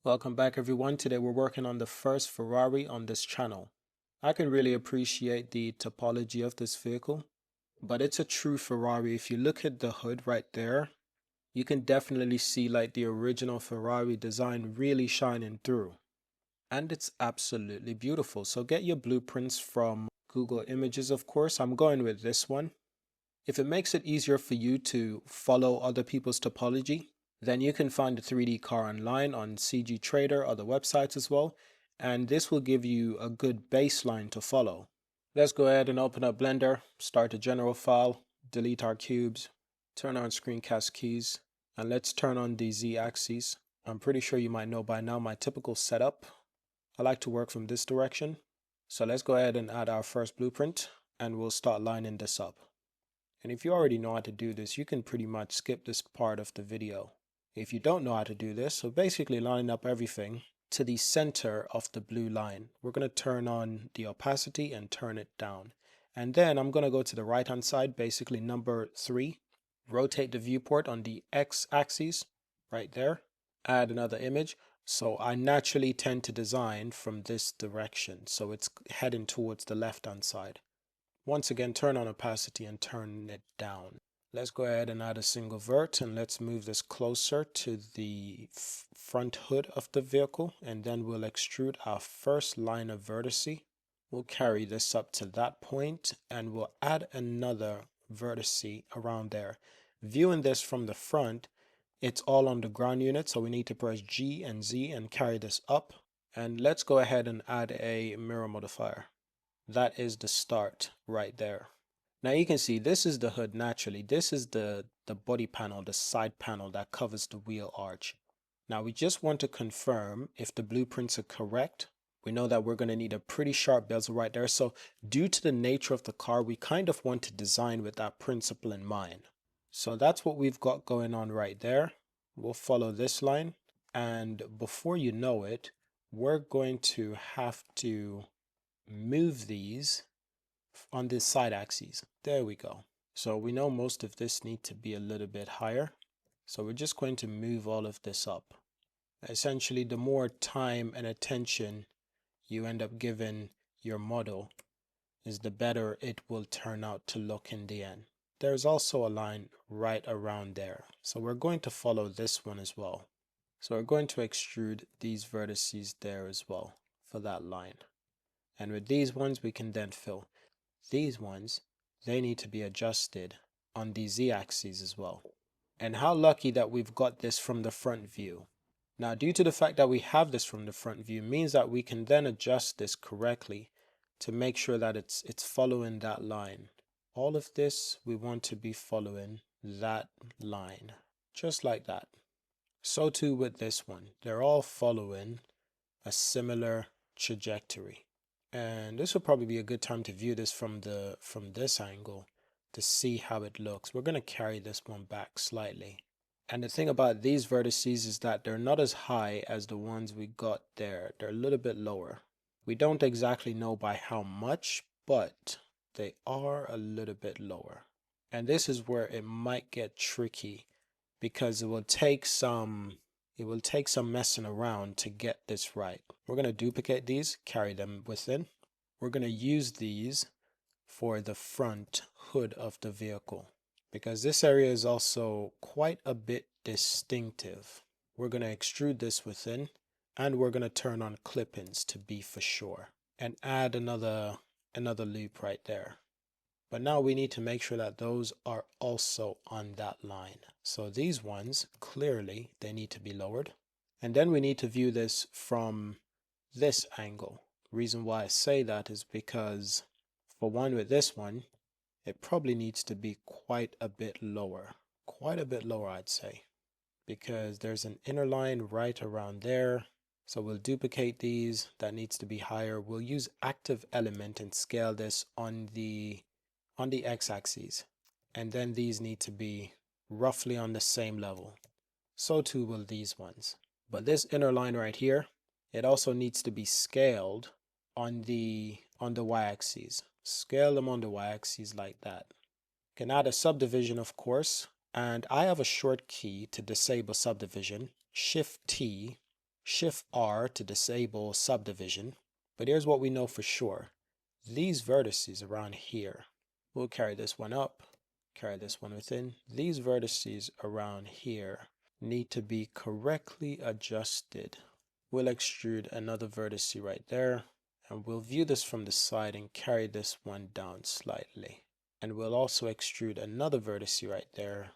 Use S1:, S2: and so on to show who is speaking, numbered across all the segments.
S1: Welcome back everyone. Today we're working on the first Ferrari on this channel. I can really appreciate the topology of this vehicle, but it's a true Ferrari. If you look at the hood right there, you can definitely see like the original Ferrari design really shining through. And it's absolutely beautiful. So get your blueprints from Google Images, of course. I'm going with this one. If it makes it easier for you to follow other people's topology, then you can find a 3D car online on CG Trader, other websites as well, and this will give you a good baseline to follow. Let's go ahead and open up Blender, start a general file, delete our cubes, turn on screencast keys, and let's turn on the Z-axis. I'm pretty sure you might know by now my typical setup. I like to work from this direction. So let's go ahead and add our first blueprint, and we'll start lining this up. And if you already know how to do this, you can pretty much skip this part of the video. If you don't know how to do this, so basically line up everything to the center of the blue line. We're going to turn on the opacity and turn it down. And then I'm going to go to the right hand side, basically number 3, rotate the viewport on the X axis right there, add another image. So I naturally tend to design from this direction, so it's heading towards the left hand side. Once again, turn on opacity and turn it down. Let's go ahead and add a single vert, and let's move this closer to the front hood of the vehicle, and then we'll extrude our first line of vertice. We'll carry this up to that point, and we'll add another vertice around there. Viewing this from the front, it's all on the ground unit, so we need to press G and Z and carry this up. And let's go ahead and add a mirror modifier. That is the start right there. Now you can see this is the hood naturally. This is the body panel, the side panel that covers the wheel arch. Now we just want to confirm if the blueprints are correct. We know that we're going to need a pretty sharp bezel right there. So due to the nature of the car, we kind of want to design with that principle in mind. So that's what we've got going on right there. We'll follow this line. And before you know it, we're going to have to move these on this side axis. There we go. So we know most of this needs to be a little bit higher. So we're just going to move all of this up. Essentially, the more time and attention you end up giving your model is the better it will turn out to look in the end. There's also a line right around there. So we're going to follow this one as well. So we're going to extrude these vertices there as well for that line. And with these ones, we can then fill. These ones, they need to be adjusted on the Z-axis as well. And how lucky that we've got this from the front view. Now, due to the fact that we have this from the front view, means that we can then adjust this correctly to make sure that it's following that line. All of this, we want to be following that line, just like that. So too with this one. They're all following a similar trajectory. And this will probably be a good time to view this from this angle to see how it looks. We're going to carry this one back slightly. And the thing about these vertices is that they're not as high as the ones we got there. They're a little bit lower. We don't exactly know by how much, but they are a little bit lower. And this is where it might get tricky because it will take some messing around to get this right. We're going to duplicate these, carry them within. We're going to use these for the front hood of the vehicle because this area is also quite a bit distinctive. We're going to extrude this within, and we're going to turn on clip-ins to be for sure and add another loop right there. But now we need to make sure that those are also on that line. So these ones, clearly, they need to be lowered. And then we need to view this from this angle. Reason why I say that is because for one with this one, it probably needs to be quite a bit lower. Quite a bit lower, I'd say. Because there's an inner line right around there. So we'll duplicate these. That needs to be higher. We'll use active element and scale this on the x-axis, and then these need to be roughly on the same level. So too will these ones. But this inner line right here, it also needs to be scaled on the y-axis. Scale them on the y-axis like that. You can add a subdivision, of course, and I have a short key to disable subdivision. Shift T Shift R to disable subdivision. But here's what we know for sure. These vertices around here, we'll carry this one up, carry this one within. These vertices around here need to be correctly adjusted. We'll extrude another vertex right there, and we'll view this from the side and carry this one down slightly. And we'll also extrude another vertex right there.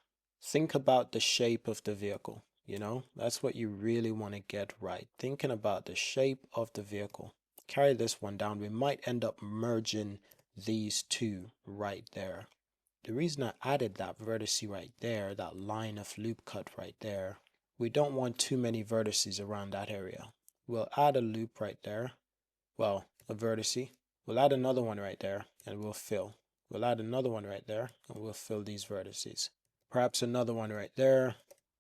S1: Think about the shape of the vehicle. You know, that's what you really want to get right. Thinking about the shape of the vehicle. Carry this one down. We might end up merging these two right there. The reason I added that vertex right there, that line of loop cut right there, we don't want too many vertices around that area. We'll add a loop right there. Well, a vertex. We'll add another one right there and we'll fill. We'll add another one right there and we'll fill these vertices. Perhaps another one right there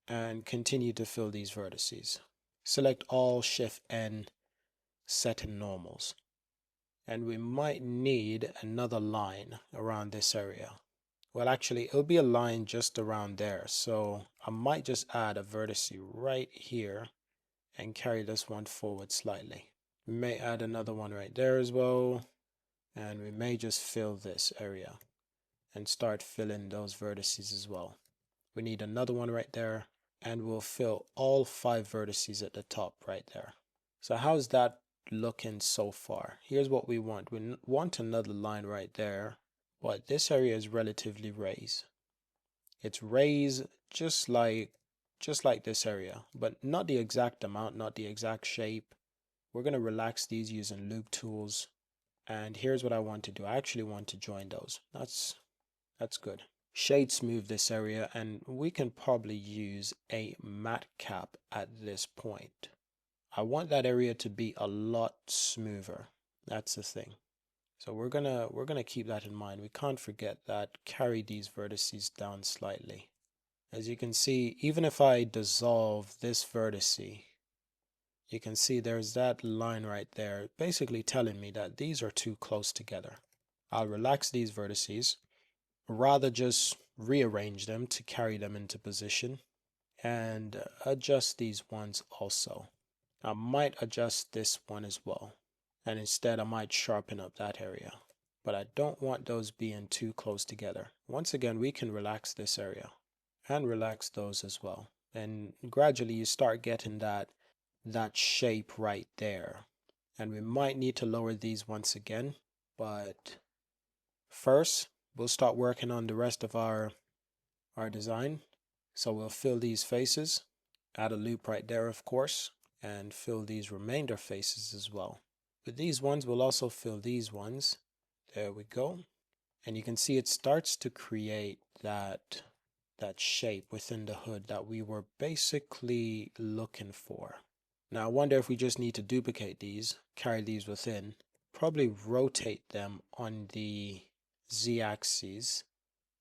S1: and continue to fill these vertices. Select all, Shift N, set in normals. And we might need another line around this area. Well, actually, it'll be a line just around there. So I might just add a vertex right here and carry this one forward slightly. We may add another one right there as well. And we may just fill this area and start filling those vertices as well. We need another one right there, and we'll fill all 5 vertices at the top right there. So how's that looking so far? Here's what we want. We want another line right there, but this area is relatively raised. It's raised just like this area, but not the exact amount, not the exact shape. We're going to relax these using loop tools. And here's what I want to do. I actually want to join those. That's good. Shade smooth this area, and we can probably use a matte cap at this point. I want that area to be a lot smoother. That's the thing. So we're gonna keep that in mind. We can't forget that. Carry these vertices down slightly. As you can see, even if I dissolve this vertex, you can see there's that line right there, basically telling me that these are too close together. I'll relax these vertices, rather just rearrange them to carry them into position, and adjust these ones also. I might adjust this one as well, and instead I might sharpen up that area, but I don't want those being too close together. Once again, we can relax this area and relax those as well, and gradually you start getting that shape right there. And we might need to lower these once again, but first we'll start working on the rest of our design. So we'll fill these faces, add a loop right there of course, and fill these remainder faces as well. With these ones we'll also fill these ones. There we go. And you can see it starts to create that shape within the hood that we were basically looking for. Now I wonder if we just need to duplicate these, carry these within, probably rotate them on the z-axis.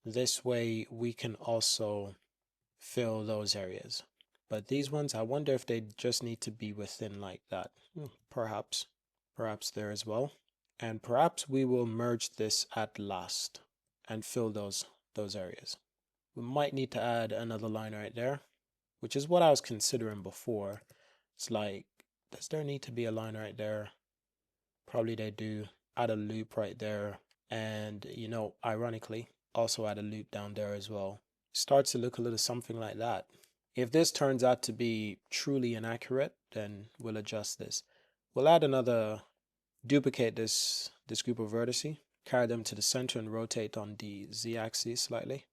S1: This way we can also fill those areas. But these ones, I wonder if they just need to be within like that. Perhaps there as well. And perhaps we will merge this at last and fill those areas. We might need to add another line right there, which is what I was considering before. It's like, does there need to be a line right there? Probably they do. Add a loop right there. And, you know, ironically, also add a loop down there as well. Starts to look a little something like that. If this turns out to be truly inaccurate, then we'll adjust this. We'll add another, duplicate this group of vertices, carry them to the center and rotate on the z-axis slightly.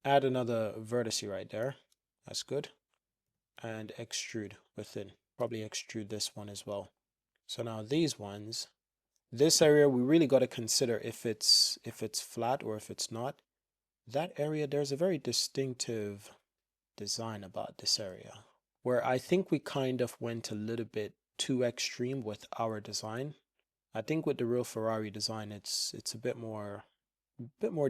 S1: Add another vertex right there. That's good. And extrude within. Probably extrude this one as well. So now these ones, this area we really got to consider if it's flat or if it's not. That area, there's a very distinctive design about this area where I think we kind of went a little bit too extreme with our design. I think with the real Ferrari design, it's a bit more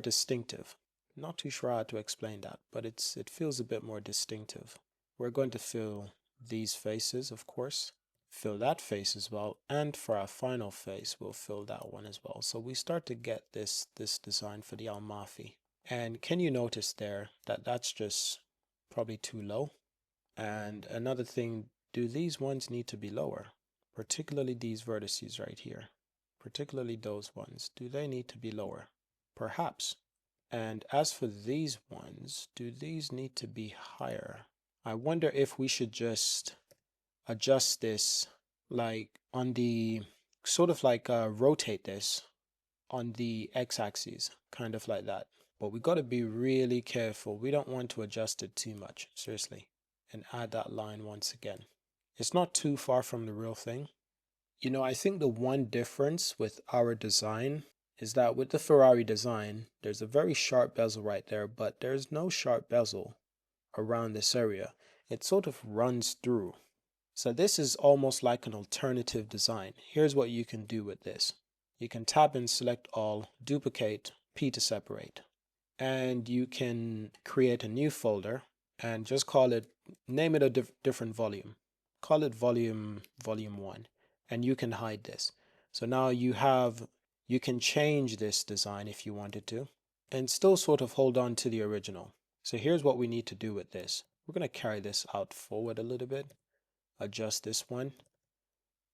S1: distinctive. Not too sure how to explain that, but it feels a bit more distinctive. We're going to fill these faces, of course, fill that face as well, and for our final face we'll fill that one as well. So we start to get this design for the Almafi. And can you notice there that that's just probably too low? And another thing, do these ones need to be lower? Particularly these vertices right here. Particularly those ones. Do they need to be lower? Perhaps. And as for these ones, do these need to be higher? I wonder if we should just adjust this like on the sort of like rotate this on the x-axis, kind of like that. But we got to be really careful. We don't want to adjust it too much, seriously. And add that line once again. It's not too far from the real thing. You know, I think the one difference with our design is that with the Ferrari design, there's a very sharp bezel right there, but there's no sharp bezel around this area. It sort of runs through. So this is almost like an alternative design. Here's what you can do with this. You can tab and select all, duplicate, P to separate. And you can create a new folder and just call it, name it a different volume. Call it volume 1. And you can hide this. So now you can change this design if you wanted to and still sort of hold on to the original. So here's what we need to do with this. We're going to carry this out forward a little bit. Adjust this one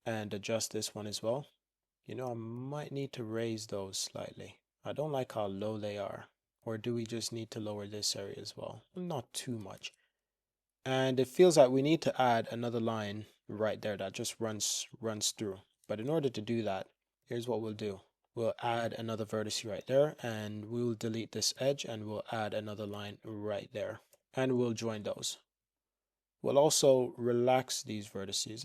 S1: and adjust this one as well. You know, I might need to raise those slightly. I don't like how low they are. Or do we just need to lower this area as well? Not too much. And it feels like we need to add another line right there that just runs through. But in order to do that, here's what we'll do. We'll add another vertex right there, and we'll delete this edge, and we'll add another line right there. And we'll join those. We'll also relax these vertices.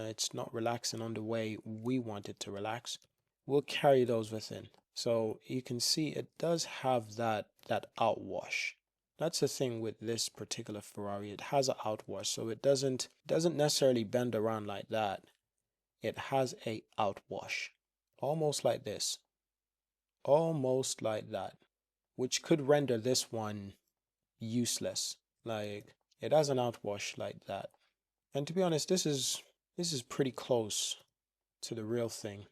S1: It's not relaxing on the way we want it to relax. We'll carry those within. So you can see it does have that outwash. That's the thing with this particular Ferrari. It has an outwash, so it doesn't necessarily bend around like that. It has a outwash, almost like this, almost like that, which could render this one useless. Like it has an outwash like that. And to be honest, this is pretty close to the real thing.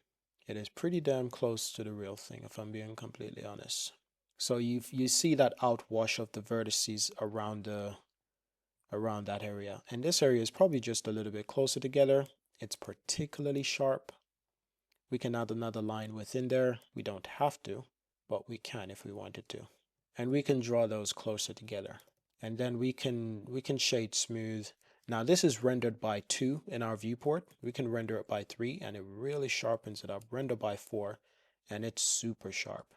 S1: It is pretty damn close to the real thing, if I'm being completely honest. So you see that outwash of the vertices around that area, and this area is probably just a little bit closer together. It's particularly sharp. We can add another line within there. We don't have to, but we can if we wanted to, and we can draw those closer together, and then we can shade smooth. Now this is rendered by 2 in our viewport. We can render it by 3 and it really sharpens it up. Render by 4 and it's super sharp.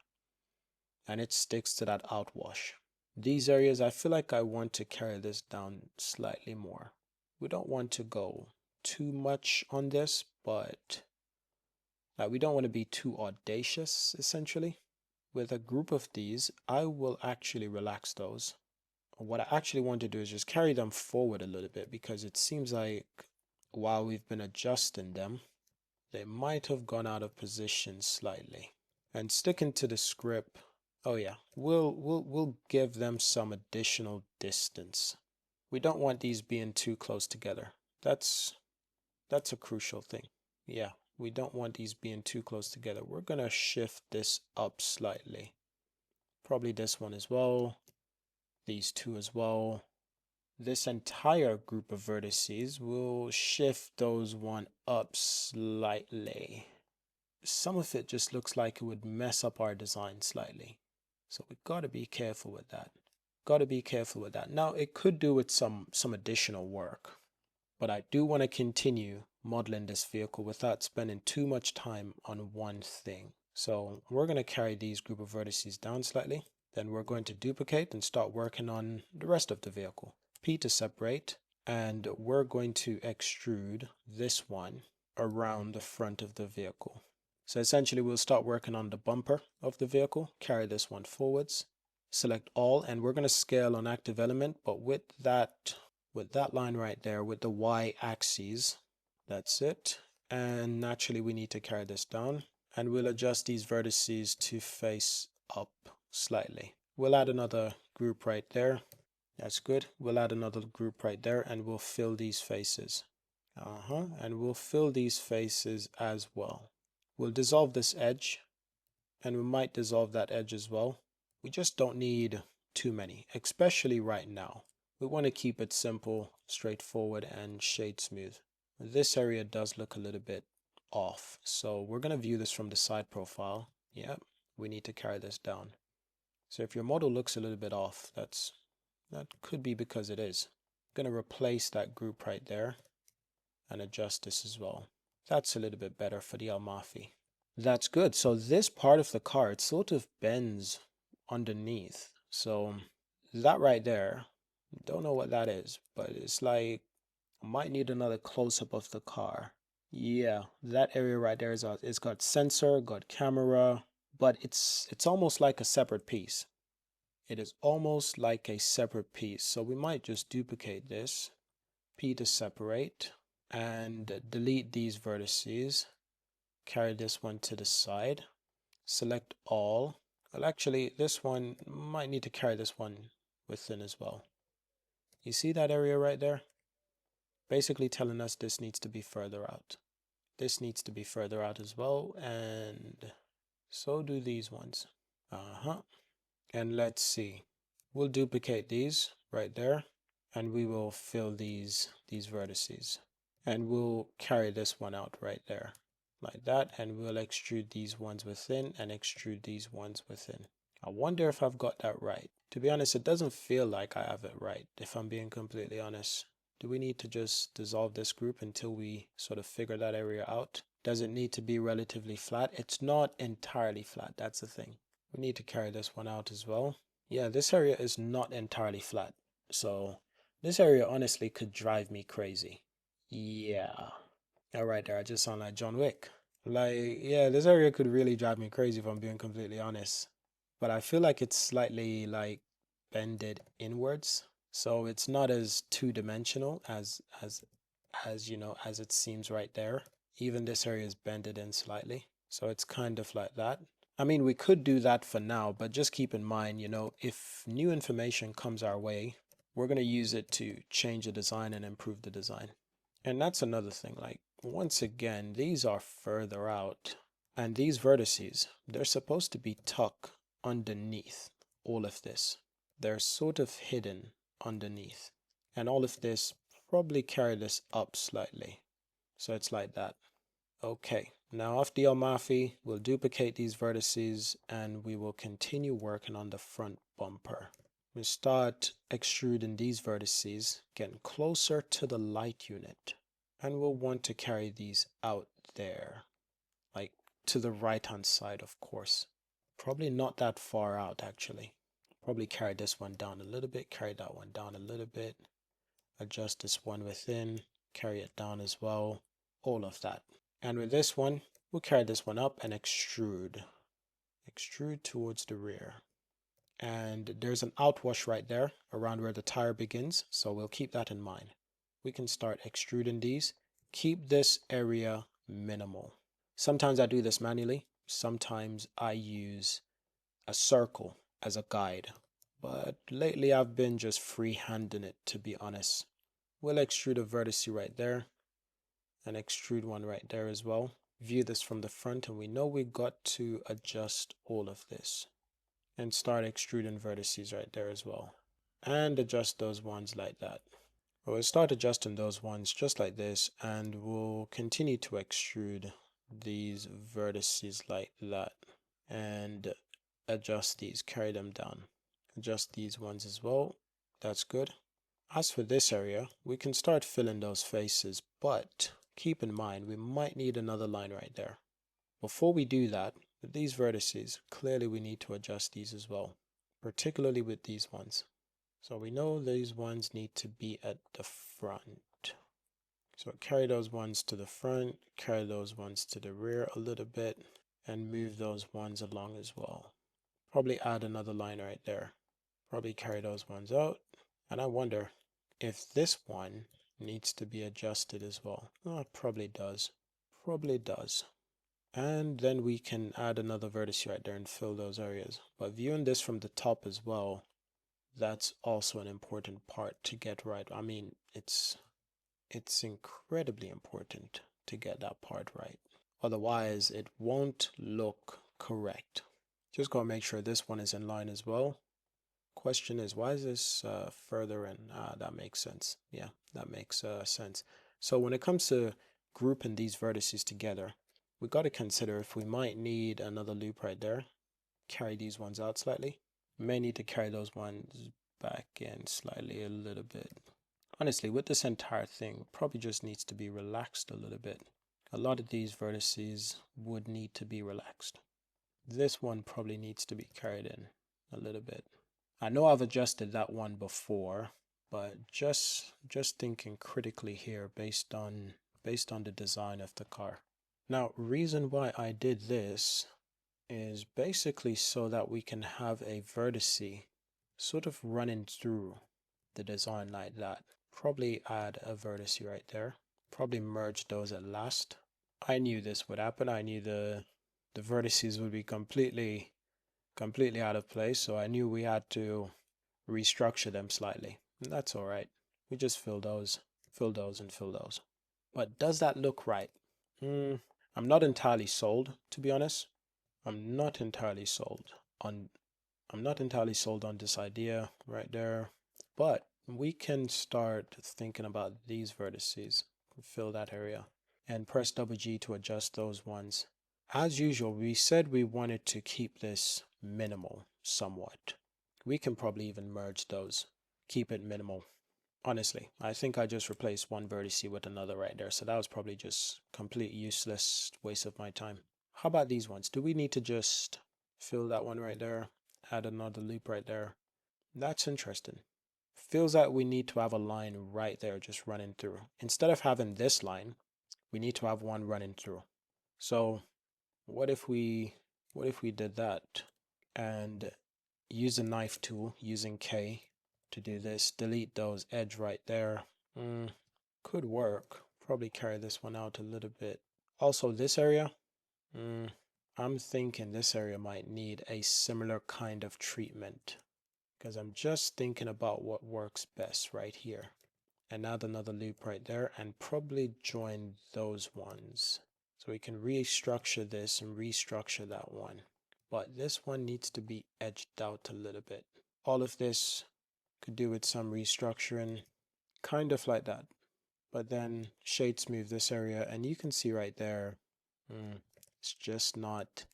S1: And it sticks to that outwash. These areas, I feel like I want to carry this down slightly more. We don't want to go too much on this, but we don't want to be too audacious, essentially. With a group of these, I will actually relax those. What I actually want to do is just carry them forward a little bit, because it seems like while we've been adjusting them, they might have gone out of position slightly. And sticking to the script, oh yeah, we'll give them some additional distance. We don't want these being too close together. That's a crucial thing. Yeah, we don't want these being too close together. We're gonna shift this up slightly. Probably this one as well. These two as well. This entire group of vertices, will shift those one up slightly. Some of it just looks like it would mess up our design slightly. So we got to be careful with that. Now it could do with some additional work, but I do want to continue modeling this vehicle without spending too much time on one thing. So we're going to carry these group of vertices down slightly. Then we're going to duplicate and start working on the rest of the vehicle. P to separate, and we're going to extrude this one around the front of the vehicle. So essentially we'll start working on the bumper of the vehicle, carry this one forwards, select all, and we're going to scale on active element, but with that line right there, with the Y axis, that's it. And naturally we need to carry this down, and we'll adjust these vertices to face up slightly. We'll add another group right there. That's good. We'll add another group right there, and we'll fill these faces. And we'll fill these faces as well. We'll dissolve this edge, and we might dissolve that edge as well. We just don't need too many, especially right now. We want to keep it simple, straightforward, and shade smooth. This area does look a little bit off, so we're going to view this from the side profile. Yep, we need to carry this down. So if your model looks a little bit off, that could be because it is. I'm going to replace that group right there and adjust this as well. That's a little bit better for the Almafi. That's good. So this part of the car, it sort of bends underneath. So that right there, don't know what that is, but it's like I might need another close-up of the car. Yeah, that area right there is it's got sensor, got camera, but it's almost like a separate piece. It is almost like a separate piece. So we might just duplicate this, P to separate, and delete these vertices. Carry this one to the side. Select all. Well, actually, this one might need to carry this one within as well. You see that area right there? Basically telling us this needs to be further out. This needs to be further out as well, and so do these ones. And let's see. We'll duplicate these right there, and we will fill these vertices. And we'll carry this one out right there, like that, and we'll extrude these ones within and extrude these ones within. I wonder if I've got that right. To be honest, it doesn't feel like I have it right, if I'm being completely honest. Do we need to just dissolve this group until we sort of figure that area out? Does it need to be relatively flat? It's not entirely flat, that's the thing. We need to carry this one out as well. Yeah, this area is not entirely flat. So this area honestly could drive me crazy. Yeah. All right there, I just sound like John Wick. Like, yeah, this area could really drive me crazy if I'm being completely honest. But I feel like it's slightly like bended inwards. So it's not as two-dimensional as you know, as it seems right there. Even this area is bended in slightly. So it's kind of like that. I mean, we could do that for now, but just keep in mind, you know, if new information comes our way, we're going to use it to change the design and improve the design. And that's another thing, like, once again, these are further out. And these vertices, they're supposed to be tucked underneath all of this. They're sort of hidden underneath. And all of this, probably carry this up slightly. So it's like that. Okay, now off the Almafi, we'll duplicate these vertices and we will continue working on the front bumper. We start extruding these vertices, getting closer to the light unit. And we'll want to carry these out there, like to the right hand side, of course. Probably not that far out, actually. Probably carry this one down a little bit, carry that one down a little bit, adjust this one within, carry it down as well, all of that. And with this one, we'll carry this one up and extrude. Extrude towards the rear. And there's an outwash right there around where the tire begins, so we'll keep that in mind. We can start extruding these. Keep this area minimal. Sometimes I do this manually. Sometimes I use a circle as a guide. But lately I've been just freehanding it, to be honest. We'll extrude a vertex right there and extrude one right there as well. View this from the front and we know we got to adjust all of this. And start extruding vertices right there as well. And adjust those ones like that. We'll start adjusting those ones just like this, and we'll continue to extrude these vertices like that. And adjust these, carry them down. Adjust these ones as well. That's good. As for this area, we can start filling those faces, but keep in mind we might need another line right there. Before we do that, with these vertices, clearly we need to adjust these as well, particularly with these ones. So we know these ones need to be at the front. So carry those ones to the front, carry those ones to the rear a little bit, and move those ones along as well. Probably add another line right there. Probably carry those ones out. And I wonder if this one needs to be adjusted as well. Oh, it probably does. Probably does. And then we can add another vertex right there and fill those areas. But viewing this from the top as well, that's also an important part to get right. I mean, it's incredibly important to get that part right. Otherwise, it won't look correct. Just gotta make sure this one is in line as well. Question is, why is this further in? That makes sense. Yeah, that makes sense. So when it comes to grouping these vertices together, we got to consider if we might need another loop right there. Carry these ones out slightly. May need to carry those ones back in slightly a little bit. Honestly, with this entire thing, probably just needs to be relaxed a little bit. A lot of these vertices would need to be relaxed. This one probably needs to be carried in a little bit. I know I've adjusted that one before, but just thinking critically here based on the design of the car. Now, reason why I did this is basically so that we can have a vertice sort of running through the design like that. Probably add a vertice right there. Probably merge those at last. I knew this would happen. I knew the vertices would be completely out of place, so I knew we had to restructure them slightly. And that's all right. We just fill those, and fill those. But does that look right? I'm not entirely sold, to be honest. I'm not entirely sold on this idea right there, but we can start thinking about these vertices, fill that area, and press double G to adjust those ones. As usual, we said we wanted to keep this minimal somewhat. We can probably even merge those, keep it minimal. Honestly, I think I just replaced one vertice with another right there, so that was probably just complete useless waste of my time. How about these ones? Do we need to just fill that one right there, add another loop right there? That's interesting. Feels like we need to have a line right there just running through. Instead of having this line, we need to have one running through. So what if we did that and use the knife tool using K to do this, delete those edge right there. Could work. Probably carry this one out a little bit. Also this area, I'm thinking this area might need a similar kind of treatment because I'm just thinking about what works best right here. And add another loop right there and probably join those ones. So we can restructure this and restructure that one. But this one needs to be edged out a little bit. All of this could do with some restructuring, kind of like that. But then shade smooth this area and you can see right there, it's just not,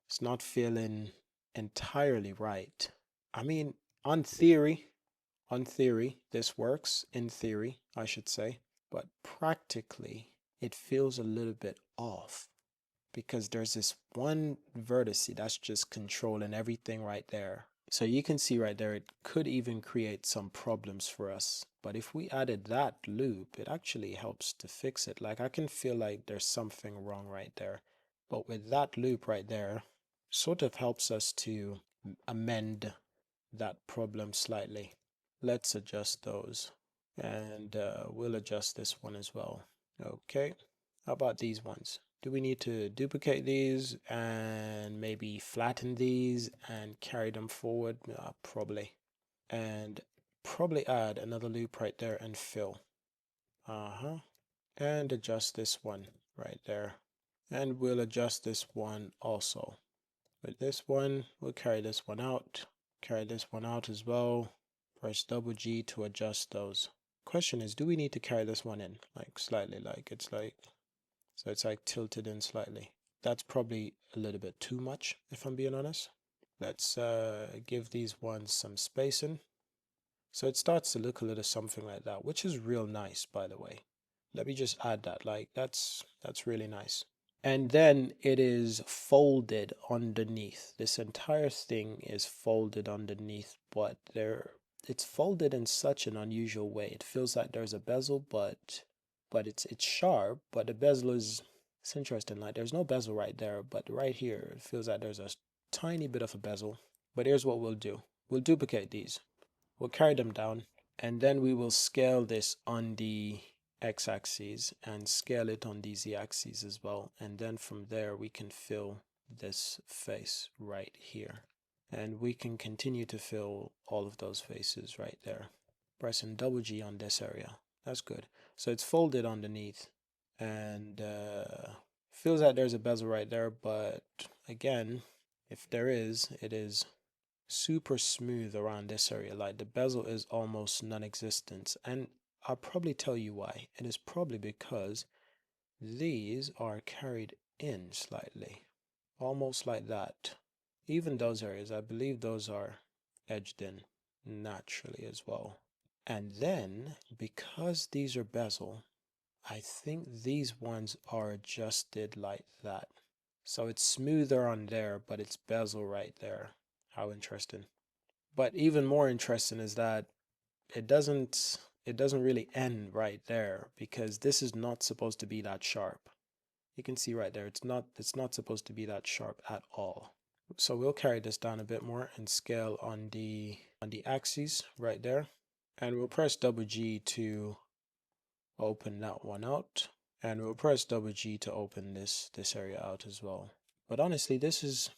S1: it's not feeling entirely right. I mean, on theory, this works. In theory, I should say. But practically, it feels a little bit off because there's this one vertex that's just controlling everything right there. So you can see right there, it could even create some problems for us. But if we added that loop, it actually helps to fix it. Like I can feel like there's something wrong right there. But with that loop right there, sort of helps us to amend that problem slightly. Let's adjust those. And we'll adjust this one as well. Okay. How about these ones? Do we need to duplicate these and maybe flatten these and carry them forward? Probably. And probably add another loop right there and fill. And adjust this one right there. And we'll adjust this one also. With this one, we'll carry this one out. Carry this one out as well. Press double G to adjust those. Question is, do we need to carry this one in? Like slightly, like it's like, so it's like tilted in slightly. That's probably a little bit too much, if I'm being honest. Let's give these ones some spacing. So it starts to look a little something like that, which is real nice, by the way. Let me just add that, like that's really nice. And then it is folded underneath. This entire thing is folded underneath, but it's folded in such an unusual way. It feels like there's a bezel, but it's sharp, but the bezel is, it's interesting. Like there's no bezel right there, but right here it feels like there's a tiny bit of a bezel. But here's what we'll do. We'll duplicate these. We'll carry them down, and then we will scale this on the x-axis and scale it on the z-axis as well. And then from there we can fill this face right here. And we can continue to fill all of those faces right there. Pressing double G on this area. That's good. So it's folded underneath and feels like there's a bezel right there, but again, if there is, it is super smooth around this area. Like the bezel is almost non-existent, and I'll probably tell you why. It is probably because these are carried in slightly, almost like that. Even those areas, I believe those are edged in naturally as well. And then because these are bezel, I think these ones are adjusted like that. So it's smoother on there, but it's bezel right there. How interesting. But even more interesting is that it doesn't really end right there, because this is not supposed to be that sharp. You can see right there, it's not supposed to be that sharp at all. So we'll carry this down a bit more and scale on the axes right there. And we'll press double G to open that one out. And we'll press double G to open this area out as well. But honestly, this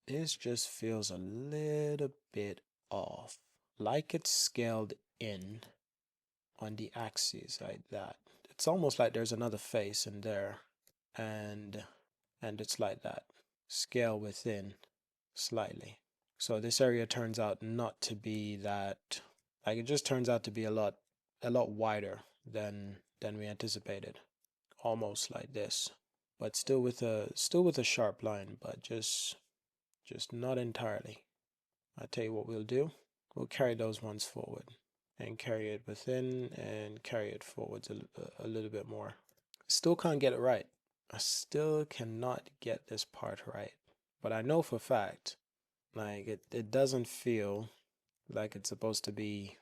S1: just feels a little bit off. Like it's scaled in on the axes like that. It's almost like there's another face in there, and it's like that. Scale within slightly. So this area turns out not to be that, like, it just turns out to be a lot wider than we anticipated. Almost like this, but still with a sharp line, but just not entirely. I'll tell you what we'll do. We'll carry those ones forward and carry it within and carry it forwards a little bit more. Still can't get it right. I still cannot get this part right. But I know for a fact, like, it doesn't feel like it's supposed to be,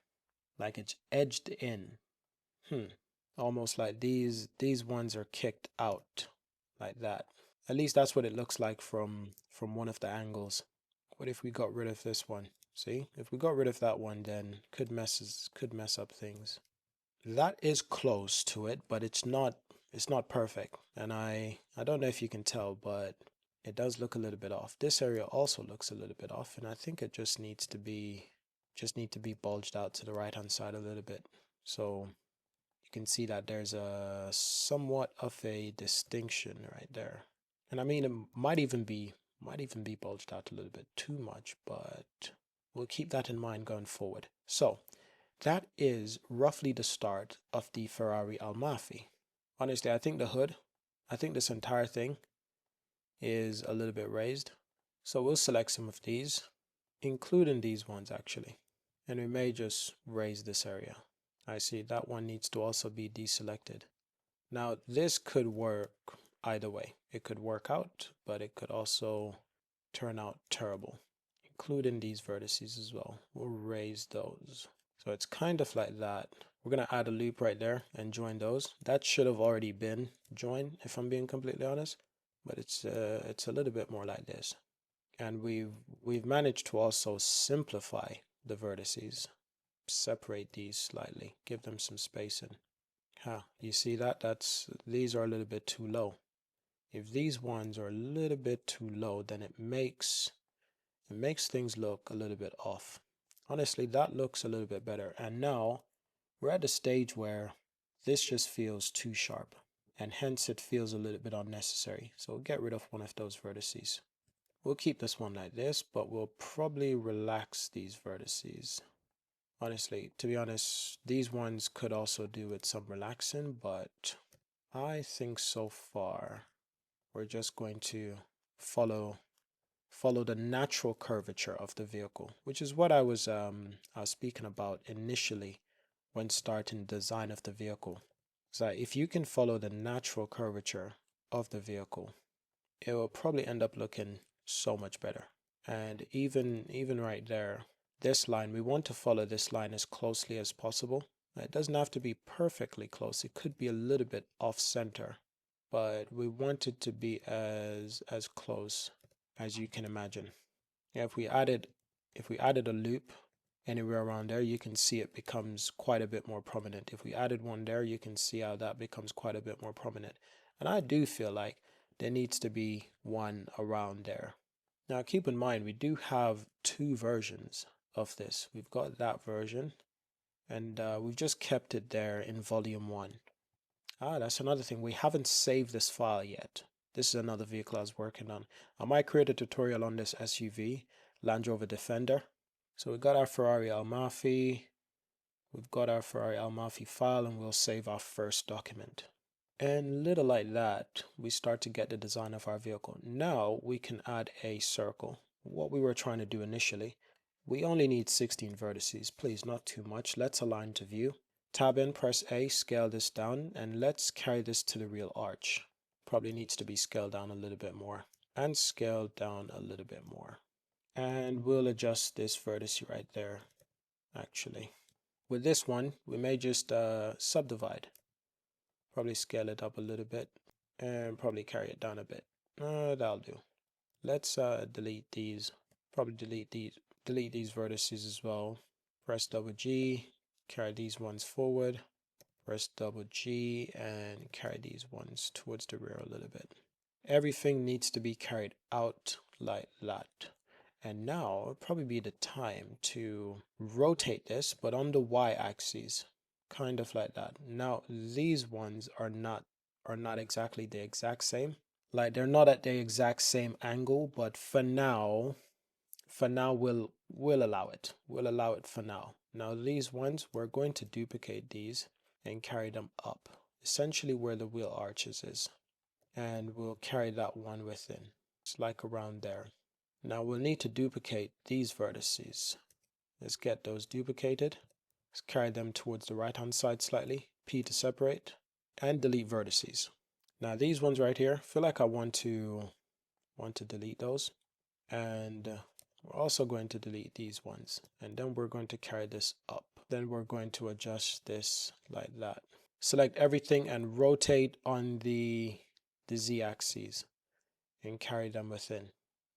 S1: like it's edged in. Almost like these ones are kicked out like that. At least that's what it looks like from one of the angles. What if we got rid of this one? See, if we got rid of that one, then could mess up things. That is close to it, but it's not perfect. And I don't know if you can tell, but it does look a little bit off. This area also looks a little bit off, and I think it just needs to be bulged out to the right hand side a little bit. So you can see that there's a somewhat of a distinction right there. And I mean, it might even be bulged out a little bit too much, but we'll keep that in mind going forward. So that is roughly the start of the Ferrari Almafi. Honestly, I think this entire thing is a little bit raised. So we'll select some of these, including these ones actually. And we may just raise this area. I see that one needs to also be deselected. Now this could work either way. It could work out, but it could also turn out terrible, including these vertices as well. We'll raise those. So it's kind of like that. We're going to add a loop right there and join those. That should have already been joined, if I'm being completely honest, but it's a little bit more like this. And we've managed to also simplify the vertices. Separate these slightly, give them some spacing. You see that? These are a little bit too low. If these ones are a little bit too low, then it makes things look a little bit off. Honestly, that looks a little bit better. And now we're at the stage where this just feels too sharp, and hence it feels a little bit unnecessary. So we'll get rid of one of those vertices. We'll keep this one like this, but we'll probably relax these vertices. Honestly, to be honest, these ones could also do with some relaxing, but I think so far we're just going to follow the natural curvature of the vehicle, which is what I was speaking about initially when starting design of the vehicle. So if you can follow the natural curvature of the vehicle, it will probably end up looking so much better. And even right there, this line, we want to follow this line as closely as possible. It doesn't have to be perfectly close. It could be a little bit off center, but we want it to be as close as you can imagine. Yeah, if we added a loop anywhere around there, you can see it becomes quite a bit more prominent. If we added one there, you can see how that becomes quite a bit more prominent. And I do feel like there needs to be one around there. Now keep in mind, we do have two versions of this. We've got that version, and we've just kept it there in volume 1. That's another thing. We haven't saved this file yet. This is another vehicle I was working on. I might create a tutorial on this SUV, Land Rover Defender, So we got our Ferrari Amalfi, we've got our Ferrari Amalfi file, and we'll save our first document. And little like that, we start to get the design of our vehicle. Now we can add a circle. What we were trying to do initially, we only need 16 vertices. Please, not too much. Let's align to view. Tab in, press A, scale this down, and let's carry this to the real arch. Probably needs to be scaled down a little bit more, and scaled down a little bit more. And we'll adjust this vertex right there, actually. With this one, we may just subdivide. Probably scale it up a little bit, and probably carry it down a bit. That'll do. Let's delete these. Probably delete these vertices as well. Press double G, carry these ones forward. Press double G and carry these ones towards the rear a little bit. Everything needs to be carried out like that. And now it'll probably be the time to rotate this, but on the y-axis, kind of like that. Now these ones are not exactly the exact same. Like they're not at the exact same angle, but for now we'll allow it. We'll allow it for now. Now these ones, we're going to duplicate these and carry them up, essentially where the wheel arches is. And we'll carry that one within. It's like around there. Now we'll need to duplicate these vertices. Let's get those duplicated. Let's carry them towards the right hand side slightly. P to separate and delete vertices. Now these ones right here, I feel like I want to delete those. And we're also going to delete these ones. And then we're going to carry this up. Then we're going to adjust this like that. Select everything and rotate on the z-axis and carry them within.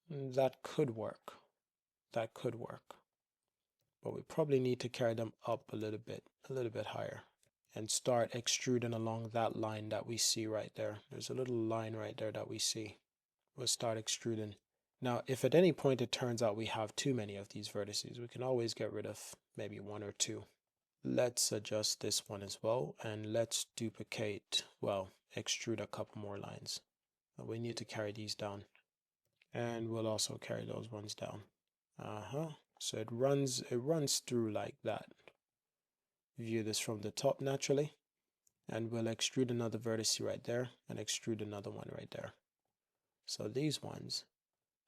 S1: That could work. That could work. But we probably need to carry them up a little bit higher and start extruding along that line that we see right there. There's a little line right there that we see. We'll start extruding. Now, if at any point it turns out we have too many of these vertices, we can always get rid of maybe one or two. Let's adjust this one as well, and let's duplicate, well, extrude a couple more lines. We need to carry these down, and we'll also carry those ones down. So it runs through like that. View this from the top naturally, and we'll extrude another vertex right there and extrude another one right there. So these ones,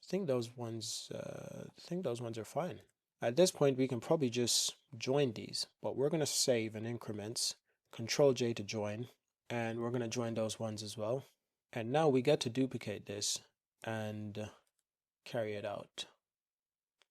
S1: I think those ones are fine. At this point, we can probably just join these, but we're going to save in increments. Control J to join, and we're going to join those ones as well. And now we get to duplicate this and carry it out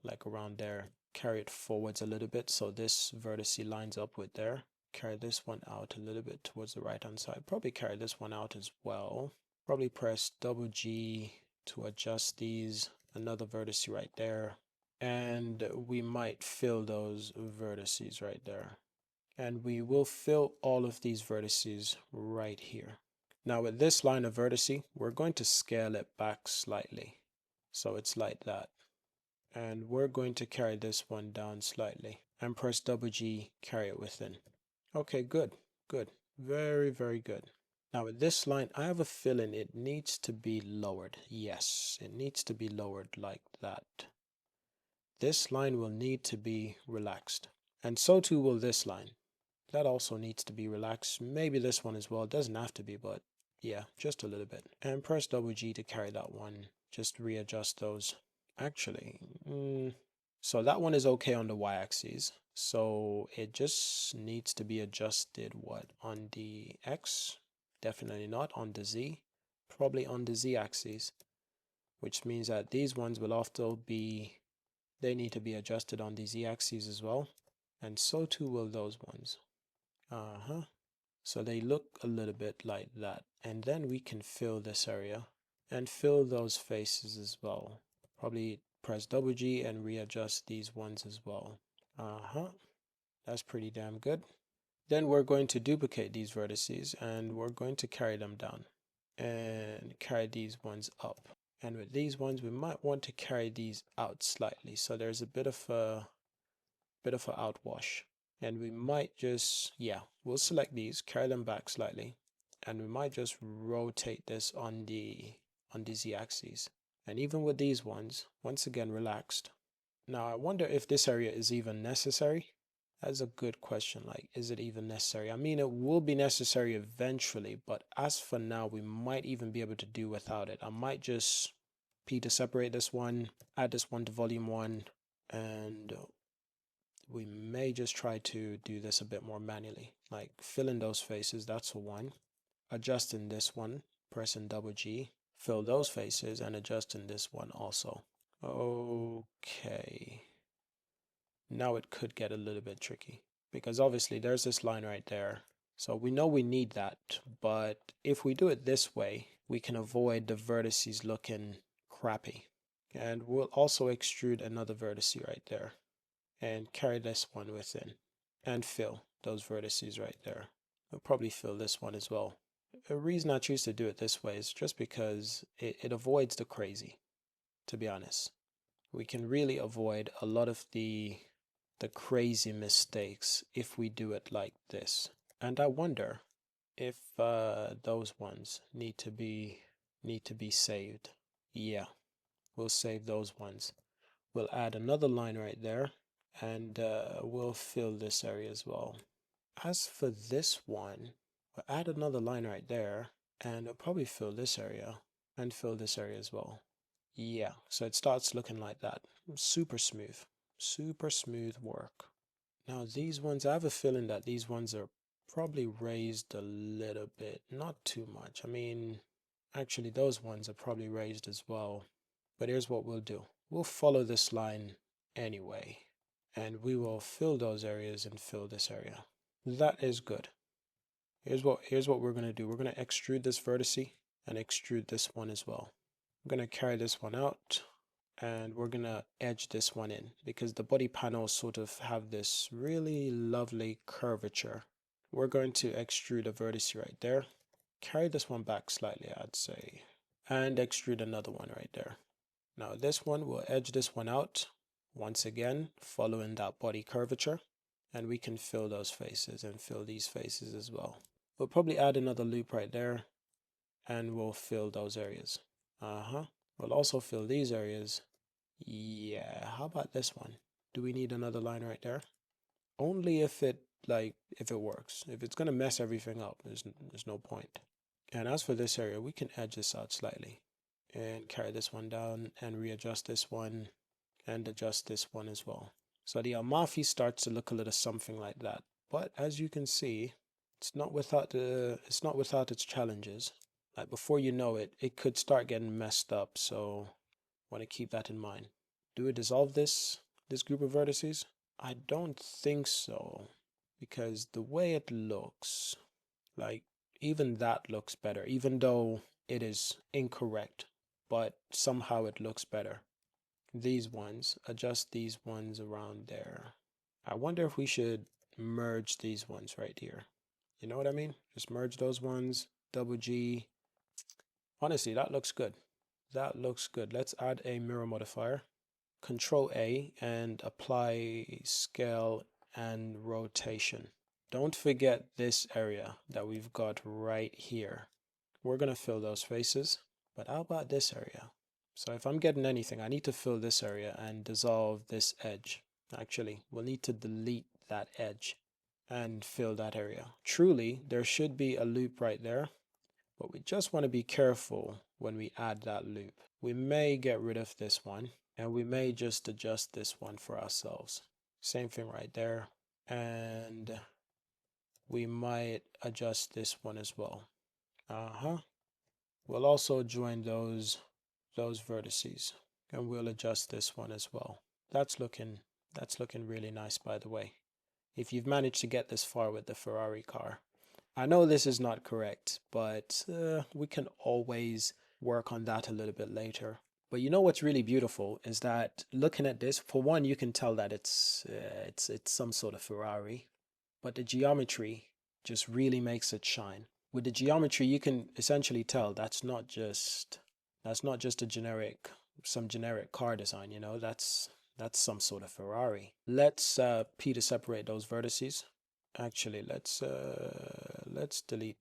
S1: like around there. Carry it forwards a little bit so this vertex lines up with there. Carry this one out a little bit towards the right hand side. Probably carry this one out as well. Probably press double G to adjust these. Another vertex right there. And we might fill those vertices right there. And we will fill all of these vertices right here. Now with this line of vertice, we're going to scale it back slightly. So it's like that. And we're going to carry this one down slightly. And press double G, carry it within. Okay, good, good. Very, very good. Now with this line, I have a feeling it needs to be lowered. Yes, it needs to be lowered like that. This line will need to be relaxed. And so too will this line. That also needs to be relaxed. Maybe this one as well. It doesn't have to be, but yeah, just a little bit. And press double G to carry that one. Just readjust those. Actually, so that one is okay on the y-axis. So it just needs to be adjusted, what, on the x? Definitely not on the z. Probably on the z-axis. Which means that these ones will also be, they need to be adjusted on the z-axis as well. And so too will those ones. So they look a little bit like that. And then we can fill this area and fill those faces as well. Probably press double G and readjust these ones as well. That's pretty damn good. Then we're going to duplicate these vertices and we're going to carry them down and carry these ones up. And with these ones, we might want to carry these out slightly. So there's a bit of a outwash. And we might just, yeah, we'll select these, carry them back slightly. And we might just rotate this on the z-axis. And even with these ones, once again relaxed, Now I wonder if this area is even necessary. That's a good question. Like, is it even necessary? I mean, it will be necessary eventually, but as for now, we might even be able to do without it. I might just P to separate this one, add this one to volume 1, and we may just try to do this a bit more manually. Like, fill in those faces, that's a 1. Adjusting this one, pressing double G, fill those faces, and adjusting this one also. Okay. Now it could get a little bit tricky because obviously there's this line right there. So we know we need that, but if we do it this way, we can avoid the vertices looking crappy. And we'll also extrude another vertex right there and carry this one within and fill those vertices right there. We'll probably fill this one as well. The reason I choose to do it this way is just because it avoids the crazy, to be honest. We can really avoid a lot of the crazy mistakes if we do it like this. And I wonder if those ones need to be saved. Yeah, we'll save those ones. We'll add another line right there, and we'll fill this area as well. As for this one, we'll add another line right there, and we'll probably fill this area and fill this area as well. Yeah, so it starts looking like that. Super smooth work. Now these ones, I have a feeling that these ones are probably raised a little bit, not too much. I mean, actually those ones are probably raised as well. But here's what we'll do. We'll follow this line anyway, and we will fill those areas and fill this area. That is good. Here's what we're going to do. We're going to extrude this vertice and extrude this one as well. I'm going to carry this one out, and we're going to edge this one in because the body panels sort of have this really lovely curvature. We're going to extrude a vertex right there. Carry this one back slightly, I'd say, and extrude another one right there. Now this one, we'll edge this one out once again, following that body curvature, and we can fill those faces and fill these faces as well. We'll probably add another loop right there, and we'll fill those areas. We'll also fill these areas. Yeah, how about this one? Do we need another line right there? Only if it works. If it's gonna mess everything up, there's no point. And as for this area, we can edge this out slightly and carry this one down and readjust this one and adjust this one as well. So the Amalfi starts to look a little something like that. But as you can see, it's not without its challenges. Like before you know it, it could start getting messed up. So want to keep that in mind. Do we dissolve this group of vertices? I don't think so, because the way it looks, like even that looks better, even though it is incorrect, but somehow it looks better. These ones, adjust these ones around there. I wonder if we should merge these ones right here. You know what I mean? Just merge those ones, double G. Honestly, that looks good. That looks good. Let's add a mirror modifier. Control A and apply scale and rotation. Don't forget this area that we've got right here. We're going to fill those faces, but how about this area? So if I'm getting anything, I need to fill this area and dissolve this edge. Actually, we'll need to delete that edge and fill that area. Truly, there should be a loop right there, but we just want to be careful when we add that loop. We may get rid of this one, and we may just adjust this one for ourselves. Same thing right there. And we might adjust this one as well. We'll also join those vertices, and we'll adjust this one as well. That's looking really nice, by the way. If you've managed to get this far with the Ferrari car. I know this is not correct, but we can always work on that a little bit later. But you know what's really beautiful is that looking at this, for one, you can tell that it's some sort of Ferrari, but the geometry just really makes it shine. With the geometry, you can essentially tell that's not just some generic car design. You know, that's some sort of Ferrari. Let's P to separate those vertices. Actually, let's delete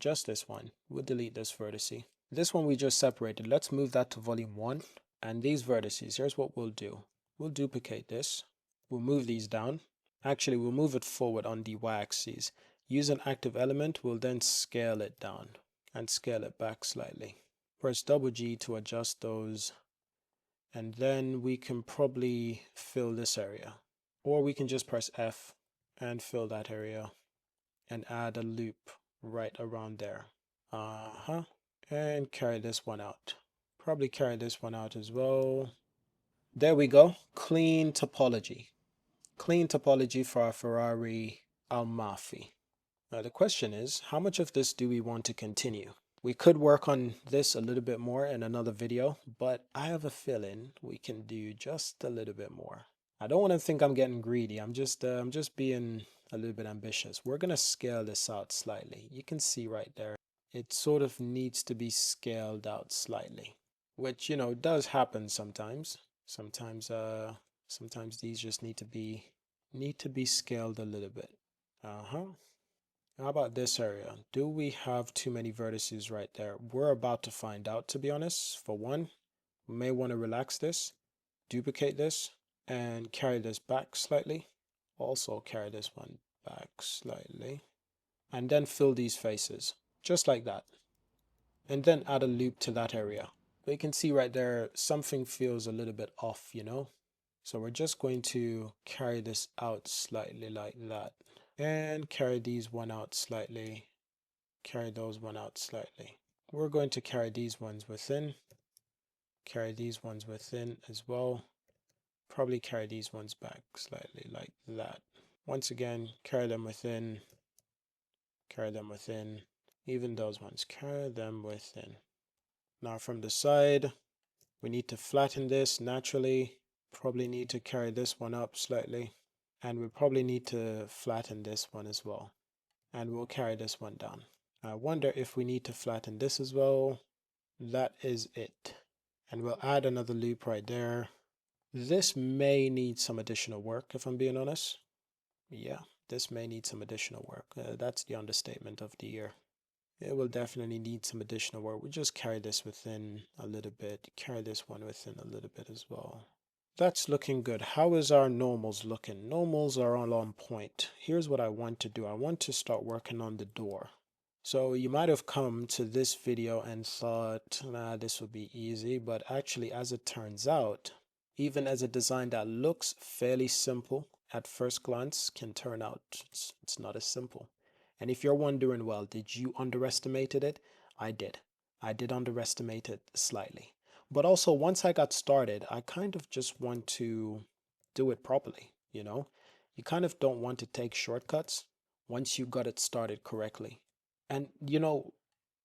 S1: just this one. We'll delete this vertice. This one we just separated. Let's move that to volume 1. And these vertices, here's what we'll do. We'll duplicate this. We'll move these down. Actually, we'll move it forward on the y-axis. Use an active element, we'll then scale it down and scale it back slightly. Press double G to adjust those, and then we can probably fill this area. Or we can just press F and fill that area and add a loop right around there. And carry this one out. Probably carry this one out as well. There we go. Clean topology. Clean topology for our Ferrari Almafi. Now the question is, how much of this do we want to continue? We could work on this a little bit more in another video, but I have a feeling we can do just a little bit more. I don't want to think I'm getting greedy. I'm just being a little bit ambitious. We're gonna scale this out slightly. You can see right there, it sort of needs to be scaled out slightly, which, you know, does happen sometimes. Sometimes these just need to be scaled a little bit. How about this area? Do we have too many vertices right there? We're about to find out, to be honest. For one, we may want to relax this, duplicate this, and carry this back slightly. Also carry this one back slightly. And then fill these faces, just like that. And then add a loop to that area. But you can see right there, something feels a little bit off, you know? So we're just going to carry this out slightly like that. And carry these one out slightly. Carry those one out slightly. We're going to carry these ones within. Carry these ones within as well. Probably carry these ones back slightly like that. Once again, carry them within. Carry them within. Even those ones, carry them within. Now from the side, we need to flatten this naturally. Probably need to carry this one up slightly. And we probably need to flatten this one as well. And we'll carry this one down. I wonder if we need to flatten this as well. That is it. And we'll add another loop right there. This may need some additional work, if I'm being honest. Yeah, this may need some additional work. That's the understatement of the year. It will definitely need some additional work. We'll just carry this within a little bit. Carry this one within a little bit as well. That's looking good. How is our normals looking? Normals are all on point. Here's what I want to do. I want to start working on the door. So you might have come to this video and thought, nah, this would be easy. But actually, as it turns out, even as a design that looks fairly simple at first glance can turn out it's not as simple. And if you're wondering, well, did you underestimate it? I did. I did underestimate it slightly. But also, once I got started, I kind of just want to do it properly, you know? You kind of don't want to take shortcuts once you got it started correctly. And, you know,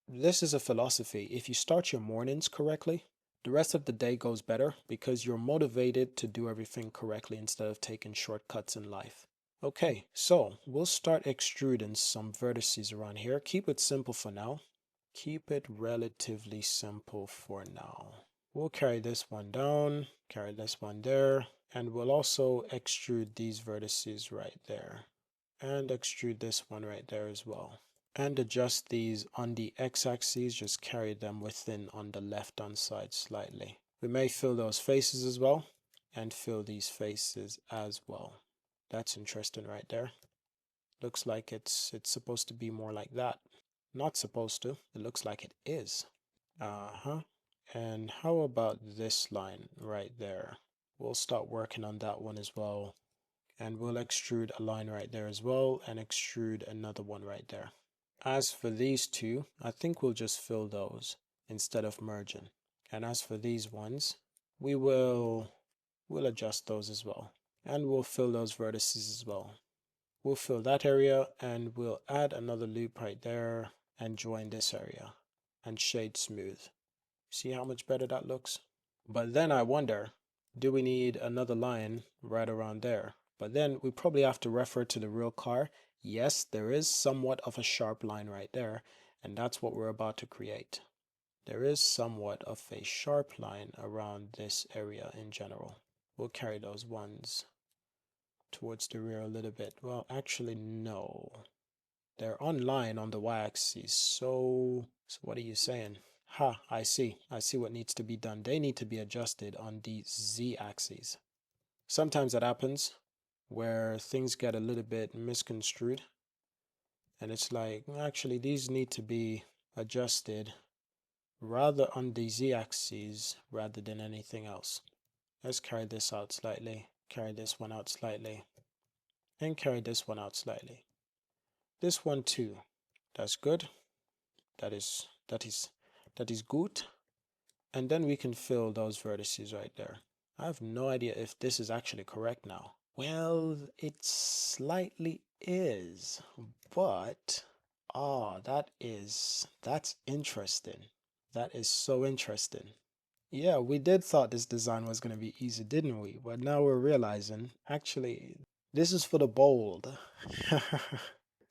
S1: this is a philosophy. If you start your mornings correctly, the rest of the day goes better because you're motivated to do everything correctly instead of taking shortcuts in life. Okay, so we'll start extruding some vertices around here. Keep it simple for now. Keep it relatively simple for now. We'll carry this one down, carry this one there, and we'll also extrude these vertices right there. And extrude this one right there as well. And adjust these on the x-axis, just carry them within on the left-hand side slightly. We may fill those faces as well, and fill these faces as well. That's interesting right there. Looks like it's supposed to be more like that. Not supposed to, it looks like it is. And how about this line right there? We'll start working on that one as well. And we'll extrude a line right there as well, and extrude another one right there. As for these two, I think we'll just fill those instead of merging. And as for these ones, we'll adjust those as well. And we'll fill those vertices as well. We'll fill that area and we'll add another loop right there and join this area and shade smooth. See how much better that looks? But then I wonder, do we need another line right around there? But then we probably have to refer to the real car. Yes, there is somewhat of a sharp line right there, and that's what we're about to create. There is somewhat of a sharp line around this area in general. We'll carry those ones towards the rear a little bit. Well, actually, no. They're on line on the y-axis, so what are you saying? Ha, I see. I see what needs to be done. They need to be adjusted on the z-axis. Sometimes that happens where things get a little bit misconstrued, and it's like, actually, these need to be adjusted rather on the z-axis rather than anything else. Let's carry this out slightly, carry this one out slightly, and carry this one out slightly. This one too. That's good. That is good. And then we can fill those vertices right there. I have no idea if this is actually correct now. Well, it slightly is, but that's interesting. That is so interesting. Yeah, we did thought this design was going to be easy, didn't we? But now we're realizing, actually, this is for the bold.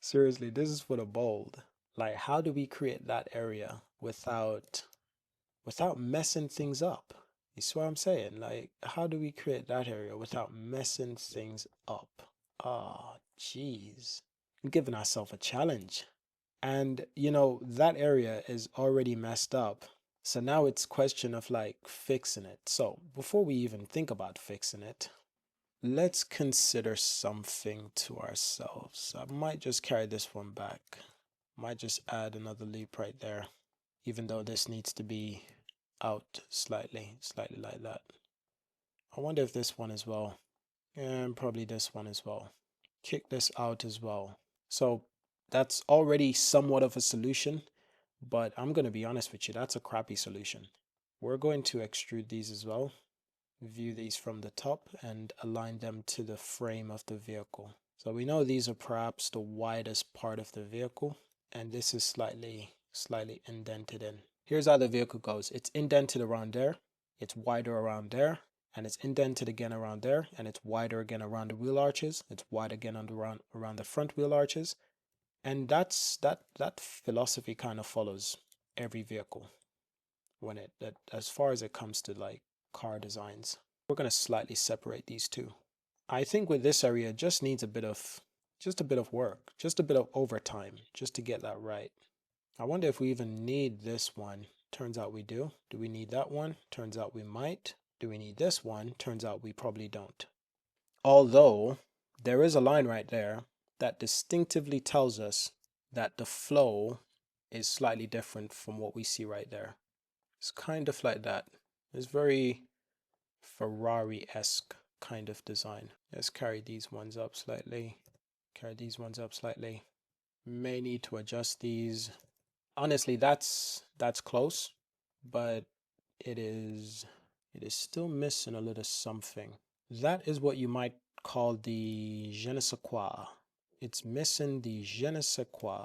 S1: Seriously, this is for the bold. Like, how do we create that area without messing things up? You see what I'm saying? Like, how do we create that area without messing things up? Oh, jeez. We're giving ourselves a challenge. And, that area is already messed up. So now it's question of like fixing it. So before we even think about fixing it, let's consider something to ourselves. I might just carry this one back. Might just add another leap right there, even though this needs to be out slightly like that. I wonder if this one as well, and probably this one as well. Kick this out as well. So that's already somewhat of a solution, but I'm going to be honest with you, that's a crappy solution. We're going to extrude these as well, view these from the top and align them to the frame of the vehicle. So we know these are perhaps the widest part of the vehicle, and this is slightly indented in. Here's how the vehicle goes. It's indented around there, it's wider around there, and it's indented again around there, and it's wider again around the wheel arches, it's wide again around the front wheel arches. And that philosophy kind of follows every vehicle as far as it comes to like car designs. We're going to slightly separate these two. I think with this area it just needs a bit of work, just a bit of overtime just to get that right. I wonder if we even need this one. Turns out we do. Do we need that one? Turns out we might. Do we need this one? Turns out we probably don't. Although there is a line right there that distinctively tells us that the flow is slightly different from what we see right there. It's kind of like that. It's very Ferrari-esque kind of design. Let's carry these ones up slightly. Carry these ones up slightly. May need to adjust these. Honestly, that's close, but it is still missing a little something. That is what you might call the je ne sais quoi. It's missing the je ne sais quoi.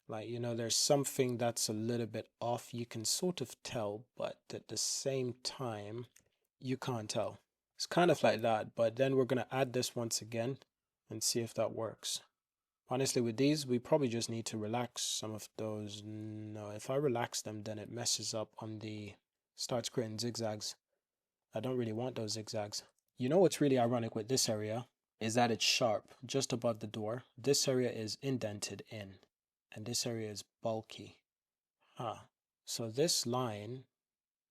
S1: Like, there's something that's a little bit off. You can sort of tell, but at the same time, you can't tell. It's kind of like that, but then we're going to add this once again and see if that works. Honestly, with these, we probably just need to relax some of those. No, if I relax them, then it messes up on starts creating zigzags. I don't really want those zigzags. You know what's really ironic with this area is that it's sharp just above the door. This area is indented in, and this area is bulky. So this line,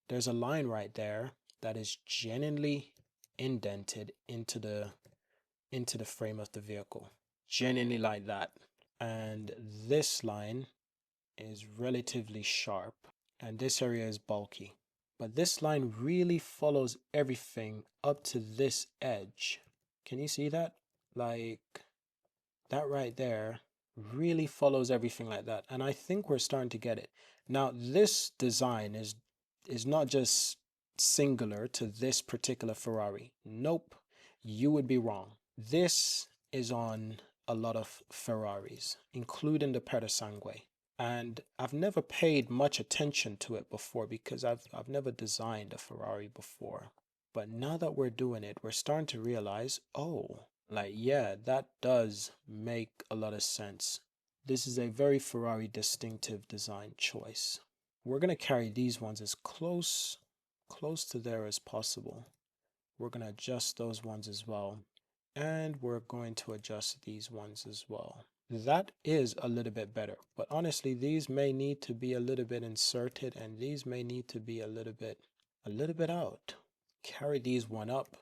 S1: there's a line right there that is genuinely indented into the frame of the vehicle. Genuinely like that. And this line is relatively sharp, and this area is bulky. But this line really follows everything up to this edge. Can you see that? Like, that right there really follows everything like that. And I think we're starting to get it. Now, this design is not just singular to this particular Ferrari. Nope, you would be wrong. This is on a lot of Ferraris, including the Perdosangue. And I've never paid much attention to it before because I've never designed a Ferrari before. But now that we're doing it, we're starting to realize, oh, like, yeah, that does make a lot of sense. This is a very Ferrari distinctive design choice. We're going to carry these ones as close to there as possible. We're going to adjust those ones as well. And we're going to adjust these ones as well. That is a little bit better, but honestly, these may need to be a little bit inserted, and these may need to be a little bit out. Carry these one up,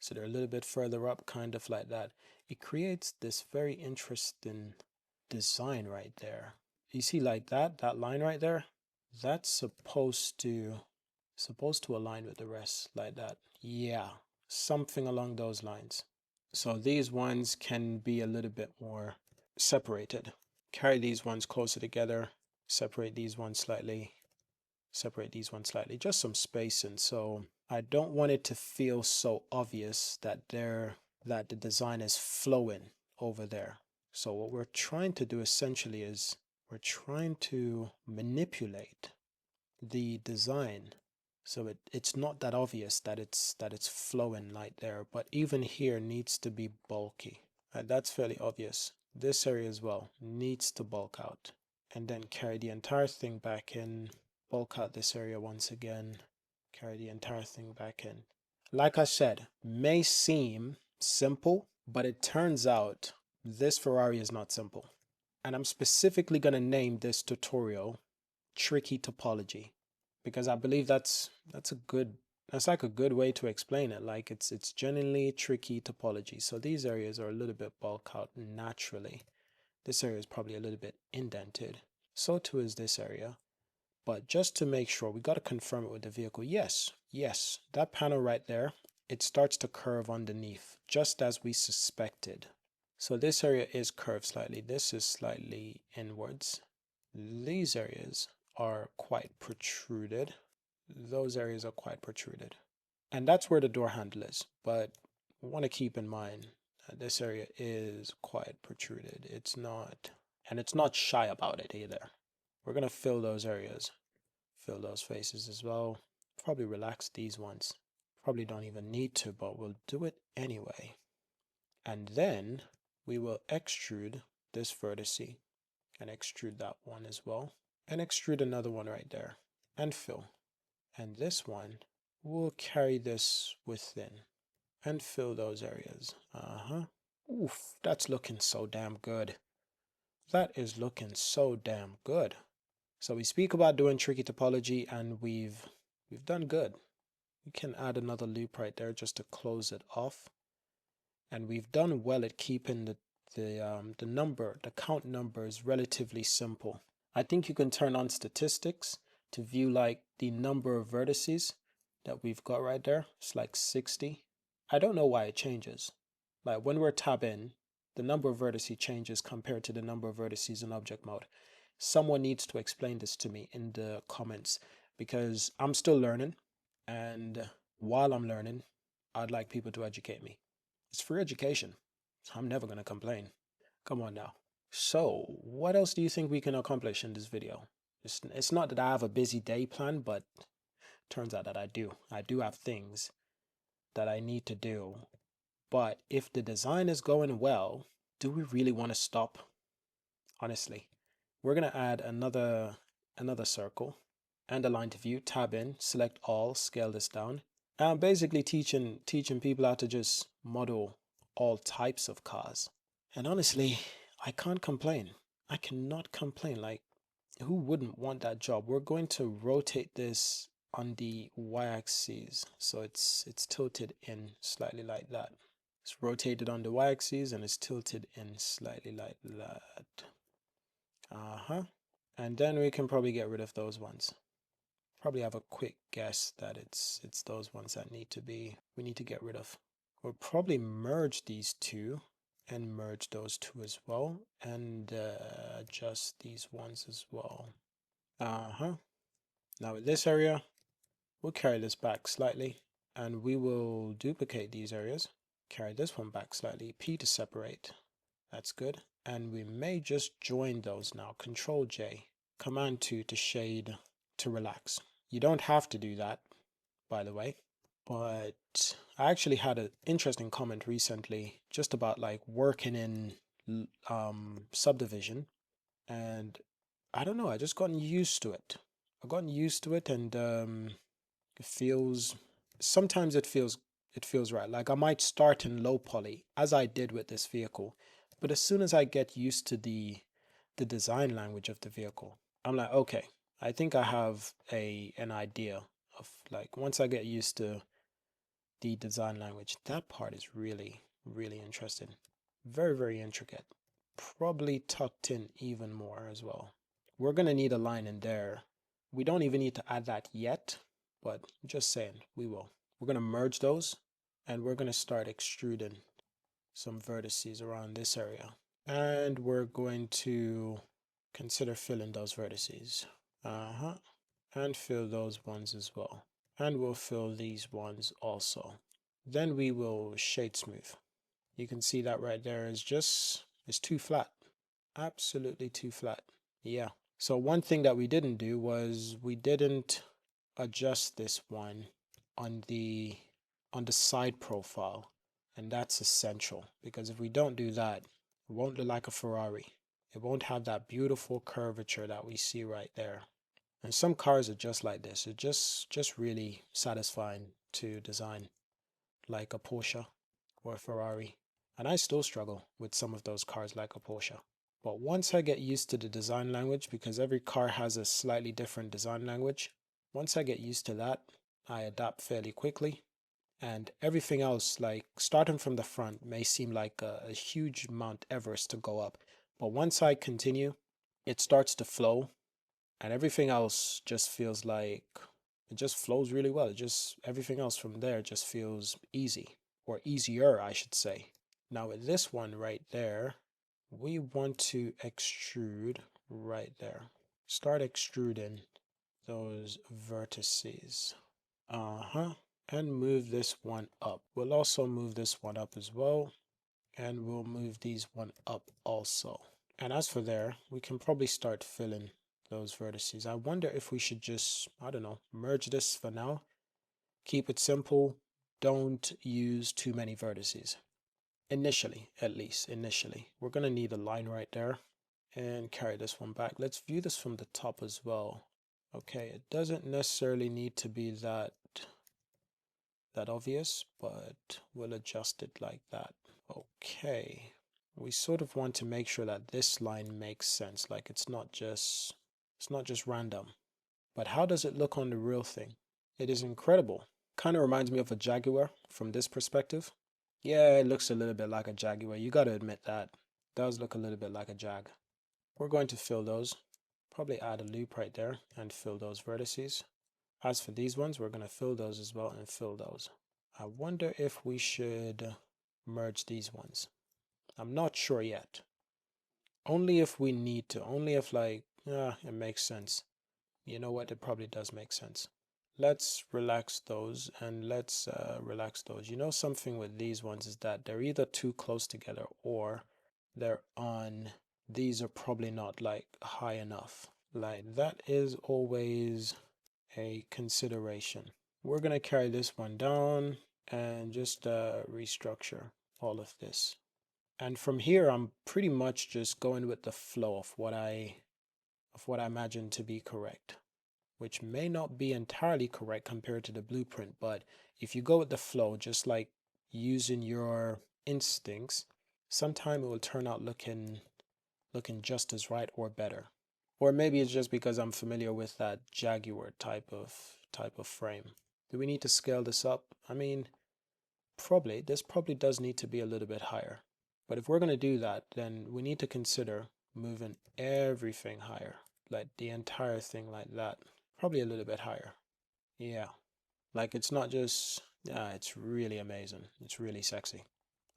S1: So they're a little bit further up, kind of like that. It creates this very interesting design right there. You see like that line right there? That's supposed to align with the rest like that. Yeah, something along those lines. So these ones can be a little bit more separated. Carry these ones closer together, separate these ones slightly, separate these ones slightly, just some spacing. So I don't want it to feel so obvious that that the design is flowing over there. So what we're trying to do essentially is we're trying to manipulate the design so it's not that obvious that it's flowing like there, but even here needs to be bulky. That's fairly obvious. This area as well needs to bulk out, and then carry the entire thing back in, bulk out this area once again, carry the entire thing back in. Like I said, may seem simple, but it turns out this Ferrari is not simple. And I'm specifically going to name this tutorial Tricky Topology, because I believe that's like a good way to explain it. Like it's genuinely tricky topology. So these areas are a little bit bulk out naturally. This area is probably a little bit indented. So too is this area. But just to make sure, we got to confirm it with the vehicle. Yes, that panel right there, it starts to curve underneath, just as we suspected. So this area is curved slightly. This is slightly inwards. These areas are quite protruded. Those areas are quite protruded. And that's where the door handle is. But we want to keep in mind that this area is quite protruded. It's not, and it's not shy about it either. We're going to fill those areas, fill those faces as well. Probably relax these ones. Probably don't even need to, but we'll do it anyway. And then we will extrude this vertice and extrude that one as well. And extrude another one right there and fill. And this one, we'll carry this within and fill those areas. Oof, that's looking so damn good. That is looking so damn good. So we speak about doing tricky topology, and we've done good. We can add another loop right there just to close it off. And we've done well at keeping the count numbers relatively simple. I think you can turn on statistics to view like the number of vertices that we've got right there. It's like 60. I don't know why it changes. Like when we're tab in, the number of vertices changes compared to the number of vertices in object mode. Someone needs to explain this to me in the comments, because I'm still learning, and while I'm learning, I'd like people to educate me. It's free education, so I'm never going to complain. Come on now. So what else do you think we can accomplish in this video? It's not that I have a busy day plan, but turns out that I do. I do have things that I need to do. But if the design is going well, do we really want to stop? Honestly, we're going to add another circle and align to view, tab in, select all, scale this down. And I'm basically teaching people how to just model all types of cars. And honestly, I can't complain. I cannot complain. Like, who wouldn't want that job? We're going to rotate this on the y-axis, so it's tilted in slightly like that. It's rotated on the y-axis and it's tilted in slightly like that. And then we can probably get rid of those ones. Probably have a quick guess that it's those ones that we need to get rid of. We'll probably merge these two and merge those two as well, and adjust these ones as well. Now with this area, we'll carry this back slightly, and we will duplicate these areas. Carry this one back slightly, P to separate. That's good. And we may just join those now. Control J, Command 2 to shade, to relax. You don't have to do that, by the way. But I actually had an interesting comment recently just about like working in subdivision, and I don't know, I just gotten used to it. I've gotten used to it, and it feels, sometimes it feels right. Like I might start in low poly as I did with this vehicle, but as soon as I get used to the design language of the vehicle, I'm like, okay, I think I have an idea of, like, once I get used to the design language. That part is really, really interesting. Very, very intricate. Probably tucked in even more as well. We're going to need a line in there. We don't even need to add that yet, but just saying, we will. We're going to merge those, and we're going to start extruding some vertices around this area. And we're going to consider filling those vertices. And fill those ones as well. And we'll fill these ones also. Then we will shade smooth. You can see that right there is just, it's too flat. Absolutely too flat. Yeah. So one thing that we didn't do was we didn't adjust this one on the side profile. And that's essential, because if we don't do that, it won't look like a Ferrari. It won't have that beautiful curvature that we see right there. And some cars are just like this. It's just really satisfying to design, like a Porsche or a Ferrari. And I still struggle with some of those cars like a Porsche. But once I get used to the design language, because every car has a slightly different design language, once I get used to that, I adapt fairly quickly. And everything else, like starting from the front, may seem like a huge Mount Everest to go up. But once I continue, it starts to flow. And everything else just feels like it just flows really well. It just, everything else from there just feels easy, or easier, I should say. Now with this one right there, we want to extrude right there. Start extruding those vertices. And move this one up. We'll also move this one up as well. And we'll move these one up also. And as for there, we can probably start filling those vertices. I wonder if we should just, I don't know, merge this for now. Keep it simple. Don't use too many vertices. Initially, at least, initially. We're going to need a line right there. And carry this one back. Let's view this from the top as well. Okay, it doesn't necessarily need to be that obvious, but we'll adjust it like that. Okay. We sort of want to make sure that this line makes sense, like it's not just random. But how does it look on the real thing? It is incredible. Kind of reminds me of a Jaguar from this perspective. Yeah, it looks a little bit like a Jaguar. You got to admit that. It does look a little bit like a Jag. We're going to fill those. Probably add a loop right there and fill those vertices. As for these ones, we're going to fill those as well and fill those. I wonder if we should merge these ones. I'm not sure yet. Only if we need to. Only if like, it makes sense. You know what? It probably does make sense. Let's relax those and let's relax those. You know, something with these ones is that they're either too close together or they're on. These are probably not like high enough. Like that is always a consideration. We're going to carry this one down and just restructure all of this. And from here, I'm pretty much just going with the flow of what I imagine to be correct, which may not be entirely correct compared to the blueprint. But if you go with the flow, just like using your instincts, sometime it will turn out looking just as right or better. Or maybe it's just because I'm familiar with that Jaguar type of frame. Do we need to scale this up? I mean, probably. This probably does need to be a little bit higher. But if we're going to do that, then we need to consider moving everything higher, like the entire thing like that. Probably a little bit higher. Yeah. Like it's not just, it's really amazing. It's really sexy,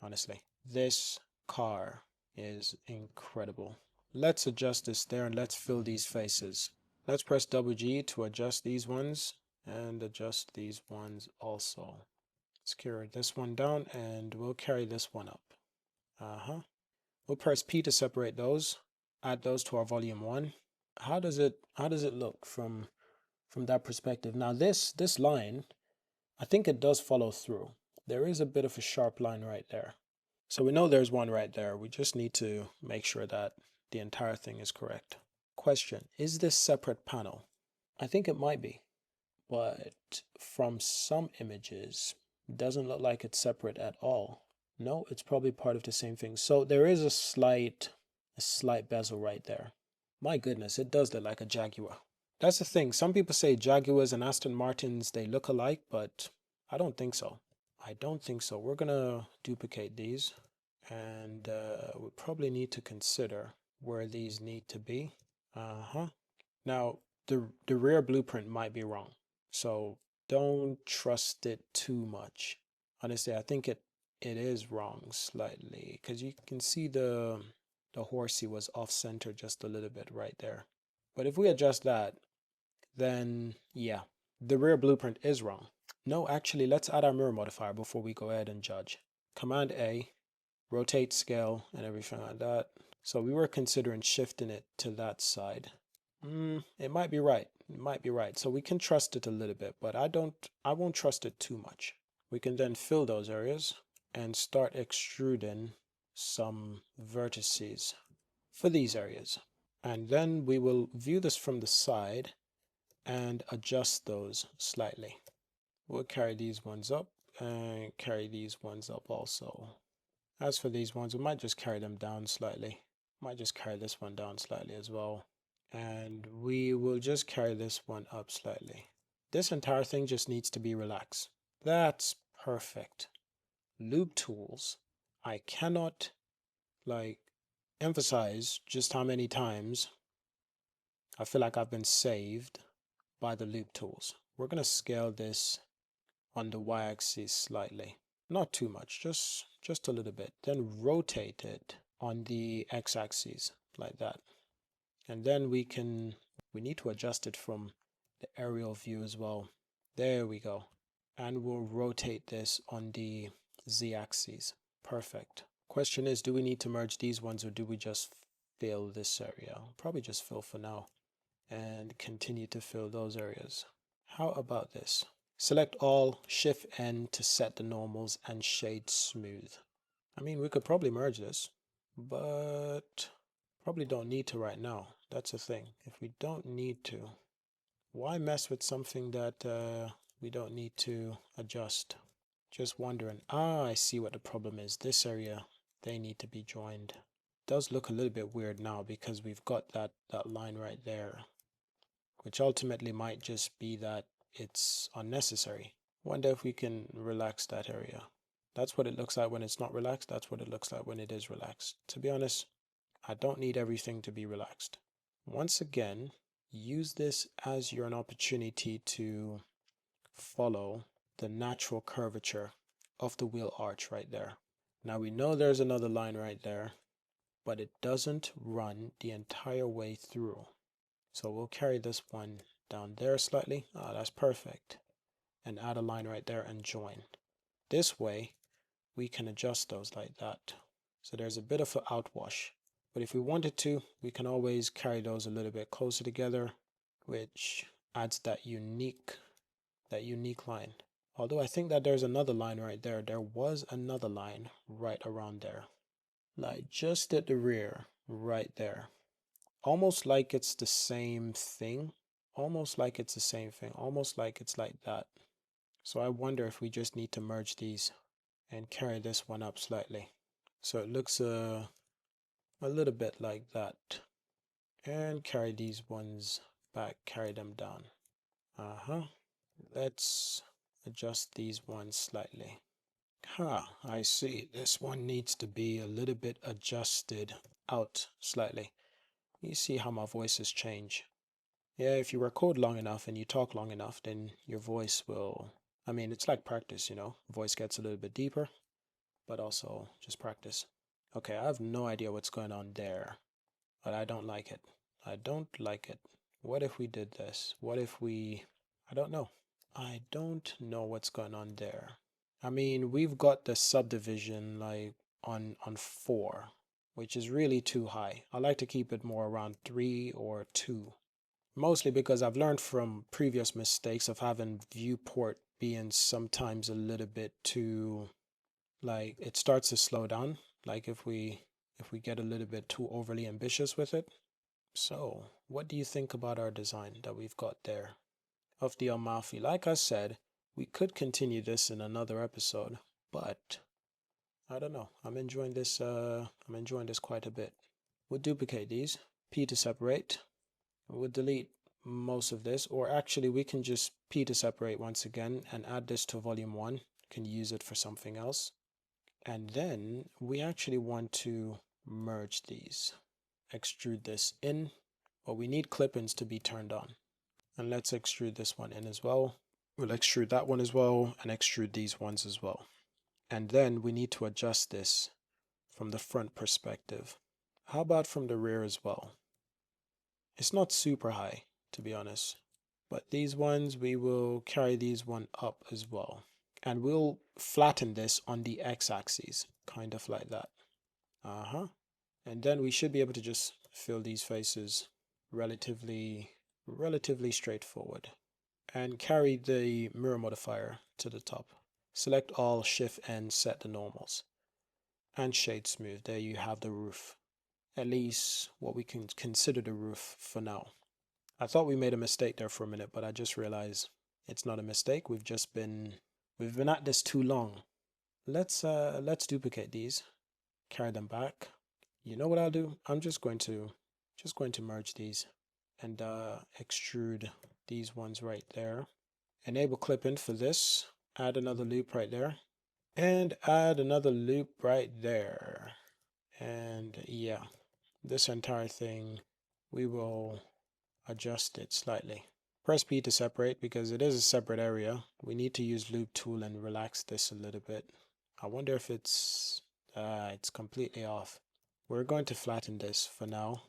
S1: honestly. This car is incredible. Let's adjust this there and let's fill these faces. Let's press WG to adjust these ones and adjust these ones also. Let's carry this one down and we'll carry this one up. We'll press P to separate those, add those to our volume 1. How does it look from that perspective? Now this line, I think it does follow through. There is a bit of a sharp line right there. So we know there's one right there. We just need to make sure that the entire thing is correct. Question, is this separate panel? I think it might be, but from some images, it doesn't look like it's separate at all. No, it's probably part of the same thing. So there is a slight bezel right there. My goodness, it does look like a Jaguar. That's the thing. Some people say Jaguars and Aston Martins, they look alike, but I don't think so. I don't think so. We're gonna duplicate these, and we probably need to consider where these need to be. Now, the rear blueprint might be wrong, so don't trust it too much. Honestly, I think it is wrong slightly, because you can see the horsey was off center just a little bit right there. But if we adjust that, then yeah, the rear blueprint is wrong. No, actually, let's add our mirror modifier before we go ahead and judge. Command A, rotate, scale, and everything like that. So we were considering shifting it to that side. It might be right. It might be right. So we can trust it a little bit, but I won't trust it too much. We can then fill those areas and start extruding some vertices for these areas. And then we will view this from the side and adjust those slightly. We'll carry these ones up and carry these ones up also. As for these ones, we might just carry them down slightly. Might just carry this one down slightly as well. And we will just carry this one up slightly. This entire thing just needs to be relaxed. That's perfect. Loop tools. I cannot emphasize just how many times I feel like I've been saved by the loop tools. We're going to scale this on the y-axis slightly. Not too much, just a little bit. Then rotate it on the x-axis like that. And then we need to adjust it from the aerial view as well. There we go. And we'll rotate this on the z-axis. Perfect. Question is, do we need to merge these ones or do we just fill this area? Probably just fill for now and continue to fill those areas. How about this? Select all, Shift N to set the normals and shade smooth. I mean, we could probably merge this, but probably don't need to right now. That's the thing. If we don't need to, why mess with something that we don't need to adjust? Just wondering. I see what the problem is. This area, they need to be joined. It does look a little bit weird now because we've got that line right there, which ultimately might just be that it's unnecessary. Wonder if we can relax that area. That's what it looks like when it's not relaxed. That's what it looks like when it is relaxed. To be honest, I don't need everything to be relaxed. Once again, use this as your opportunity to follow the natural curvature of the wheel arch right there. Now we know there's another line right there, but it doesn't run the entire way through. So we'll carry this one down there slightly. That's perfect. And add a line right there and join. This way, we can adjust those like that. So there's a bit of an outwash. But if we wanted to, we can always carry those a little bit closer together, which adds that unique line. Although I think that there's another line right there. There was another line right around there. Like just at the rear, right there. Almost like it's the same thing. Almost like it's the same thing. Almost like it's like that. So I wonder if we just need to merge these and carry this one up slightly. So it looks a little bit like that. And carry these ones back, carry them down. Let's adjust these ones slightly. I see. This one needs to be a little bit adjusted out slightly. You see how my voices change. Yeah, if you record long enough and you talk long enough, then your voice will, I mean, it's like practice, you know. Voice gets a little bit deeper, but also just practice. Okay, I have no idea what's going on there, but I don't like it. I don't like it. What if we did this? What if we, I don't know. I don't know what's going on there. I mean, we've got the subdivision like on 4, which is really too high. I like to keep it more around 3 or 2. Mostly because I've learned from previous mistakes of having viewport being sometimes a little bit too, like it starts to slow down. Like if we get a little bit too overly ambitious with it. So what do you think about our design that we've got there of the Amalfi? Like I said, we could continue this in another episode, but I don't know. I'm enjoying this quite a bit. We'll duplicate these, P to separate. We'll delete most of this, or actually we can just P to separate once again and add this to volume 1, can use it for something else. And then we actually want to merge these. Extrude this in, but we need clip-ins to be turned on. And let's extrude this one in as well. We'll extrude that one as well and extrude these ones as well. And then we need to adjust this from the front perspective. How about from the rear as well? It's not super high, to be honest, but these ones, we will carry these one up as well. And we'll flatten this on the x-axis, kind of like that. And then we should be able to just fill these faces relatively straightforward. And carry the mirror modifier to the top. Select all, Shift N, set the normals. And shade smooth. There you have the roof. At least what we can consider the roof for now. I thought we made a mistake there for a minute, but I just realized it's not a mistake. We've been at this too long. Let's duplicate these, carry them back. You know what I'll do? I'm just going to merge these and extrude these ones right there. Enable clip-in for this. Add another loop right there. And add another loop right there. And yeah, this entire thing, we will adjust it slightly. Press P to separate because it is a separate area. We need to use loop tool and relax this a little bit. I wonder if it's completely off. We're going to flatten this for now.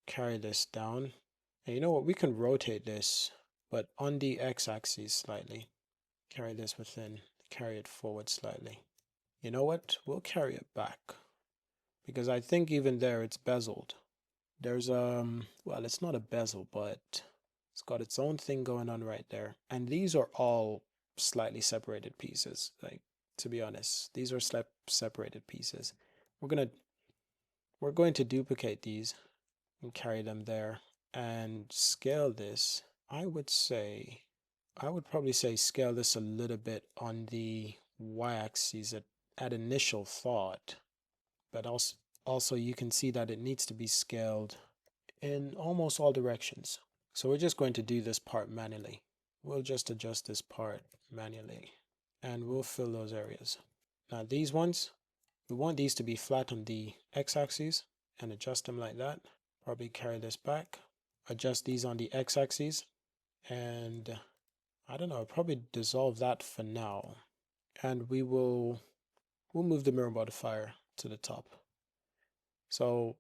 S1: Carry this down. And you know what? We can rotate this, but on the x-axis slightly. Carry this within. Carry it forward slightly. You know what? We'll carry it back. Because I think even there it's bezeled. There's well, it's not a bezel, but it's got its own thing going on right there. And these are all slightly separated pieces. Like, to be honest, these are separated pieces. We're going to duplicate these and carry them there and scale this. I would probably say scale this a little bit on the y-axis at initial thought, but also you can see that it needs to be scaled in almost all directions. So we're just going to do this part manually. We'll just adjust this part manually and we'll fill those areas. Now these ones, we want these to be flat on the x-axis and adjust them like that. Probably carry this back, adjust these on the x-axis, and I don't know, I'll probably dissolve that for now. And we'll move the mirror modifier to the top. So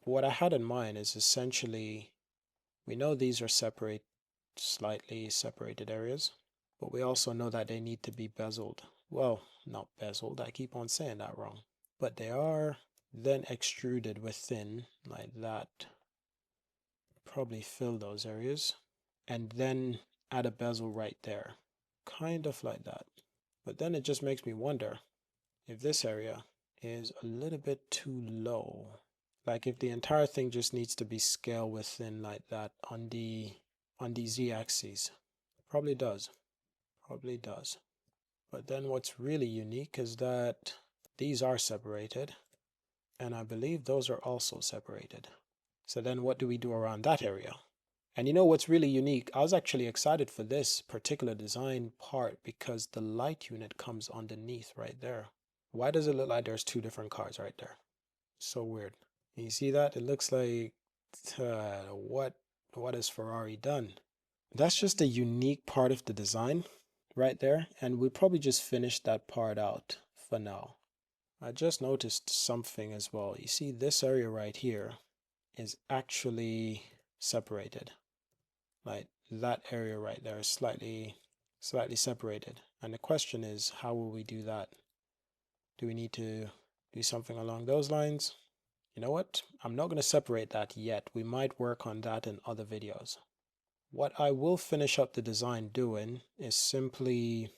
S1: what I had in mind is essentially, we know these are slightly separated areas, but we also know that they need to be bezeled. Well, not bezeled, I keep on saying that wrong. But they are then extruded within like that. Probably fill those areas and then add a bezel right there. Kind of like that. But then it just makes me wonder if this area is a little bit too low. Like if the entire thing just needs to be scaled within like that on the z-axis. Probably does. Probably does. But then what's really unique is that these are separated. And I believe those are also separated. So then what do we do around that area? And you know what's really unique? I was actually excited for this particular design part because the light unit comes underneath right there. Why does it look like there's two different cars right there? So weird. You see that? It looks like, what has Ferrari done? That's just a unique part of the design right there. And we'll probably just finish that part out for now. I just noticed something as well. You see this area right here is actually separated. Like that area right there is slightly separated. And the question is, how will we do that? Do we need to do something along those lines? You know what? I'm not going to separate that yet. We might work on that in other videos. What I will finish up the design doing is simply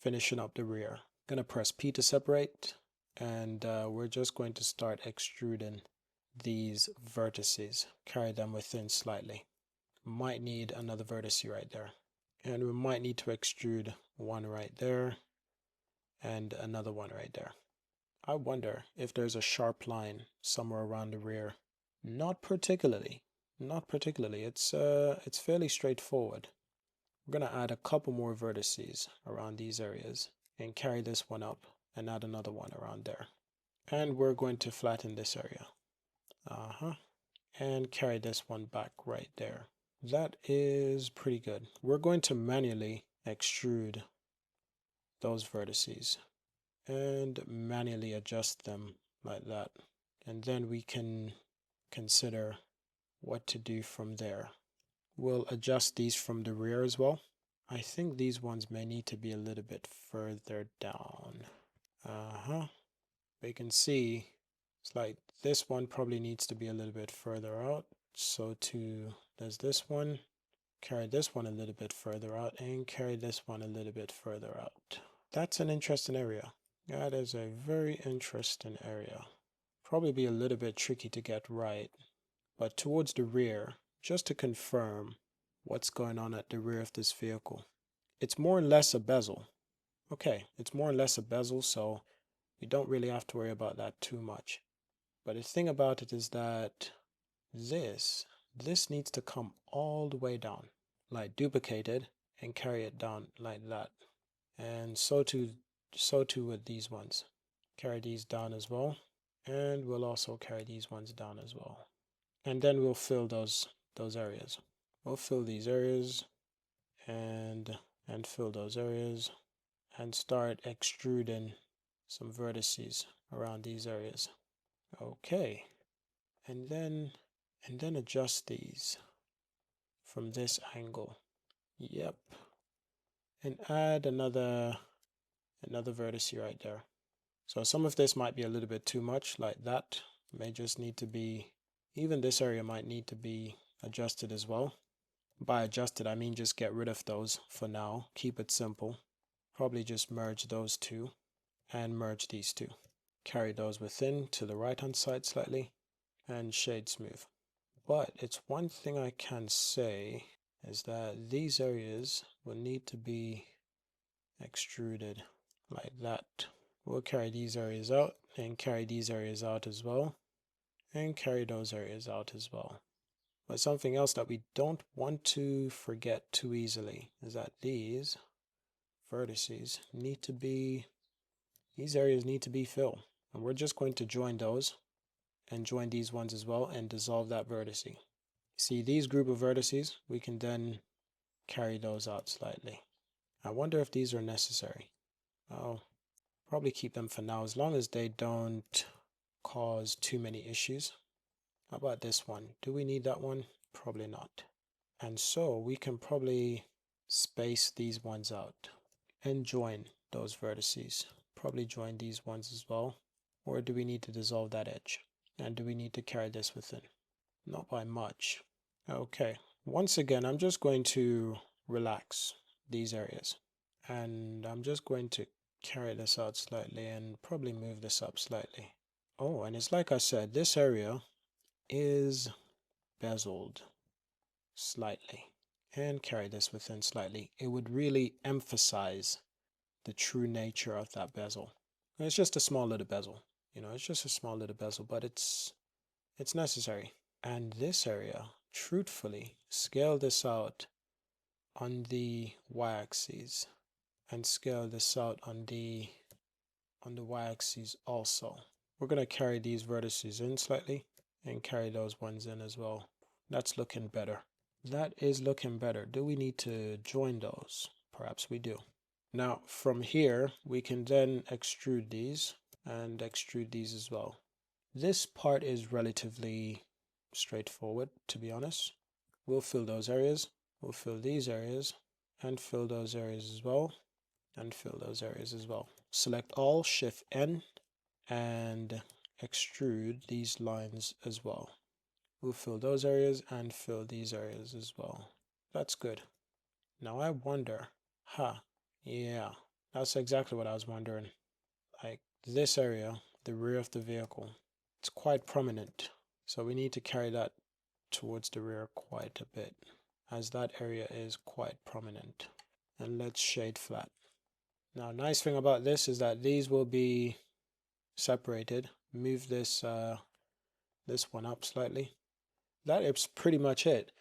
S1: finishing up the rear. I'm going to press P to separate, and we're just going to start extruding these vertices. Carry them within slightly. Might need another vertex right there. And we might need to extrude one right there and another one right there. I wonder if there's a sharp line somewhere around the rear. Not particularly. Not particularly. It's fairly straightforward. We're going to add a couple more vertices around these areas. and carry this one up and add another one around there. And we're going to flatten this area. And carry this one back right there. That is pretty good. We're going to manually extrude those vertices and manually adjust them like that. And then we can consider what to do from there. We'll adjust these from the rear as well. I think these ones may need to be a little bit further down. We can see it's like this one probably needs to be a little bit further out. So there's this one, carry this one a little bit further out, and carry this one a little bit further out. That's an interesting area. That is a very interesting area. Probably be a little bit tricky to get right, but towards the rear, just to confirm what's going on at the rear of this vehicle. It's more or less a bezel. Okay, it's more or less a bezel, so we don't really have to worry about that too much. But the thing about it is that this needs to come all the way down, like duplicated, and carry it down like that. And so too with these ones. Carry these down as well, and we'll also carry these ones down as well. And then we'll fill those areas. We'll fill these areas and fill those areas and start extruding some vertices around these areas. Okay, and then adjust these from this angle. Yep, and add another vertex right there. So some of this might be a little bit too much, like that. May just need to be, even this area might need to be adjusted as well. By adjusted, I mean just get rid of those for now. Keep it simple. Probably just merge those two and merge these two. Carry those within to the right hand side slightly and shade smooth. But it's one thing I can say is that these areas will need to be extruded like that. We'll carry these areas out and carry these areas out as well and carry those areas out as well. But something else that we don't want to forget too easily is that these vertices need to be, these areas need to be filled. And we're just going to join those and join these ones as well and dissolve that vertex. See these group of vertices, we can then carry those out slightly. I wonder if these are necessary. I'll probably keep them for now as long as they don't cause too many issues. How about this one? Do we need that one? Probably not. And so we can probably space these ones out and join those vertices. Probably join these ones as well. Or do we need to dissolve that edge? And do we need to carry this within? Not by much. Okay, once again, I'm just going to relax these areas. And I'm just going to carry this out slightly and probably move this up slightly. Oh, and it's like I said, this area is bezeled slightly and carry this within slightly. It would really emphasize the true nature of that bezel. It's just a small little bezel, it's just a small little bezel, but it's necessary. And this area, truthfully, scale this out on the y-axis and scale this out on the y-axis also. We're going to carry these vertices in slightly and carry those ones in as well. That's looking better. That is looking better. Do we need to join those? Perhaps we do. Now from here we can then extrude these and extrude these as well. This part is relatively straightforward, to be honest. We'll fill those areas, we'll fill these areas, and fill those areas as well, and fill those areas as well. Select all, Shift N, and extrude these lines as well. We'll fill those areas and fill these areas as well. That's good. Now I wonder, yeah, that's exactly what I was wondering. Like this area, the rear of the vehicle, it's quite prominent. So we need to carry that towards the rear quite a bit, as that area is quite prominent. And let's shade flat. Now, nice thing about this is that these will be separated. Move this this one up slightly. That is pretty much it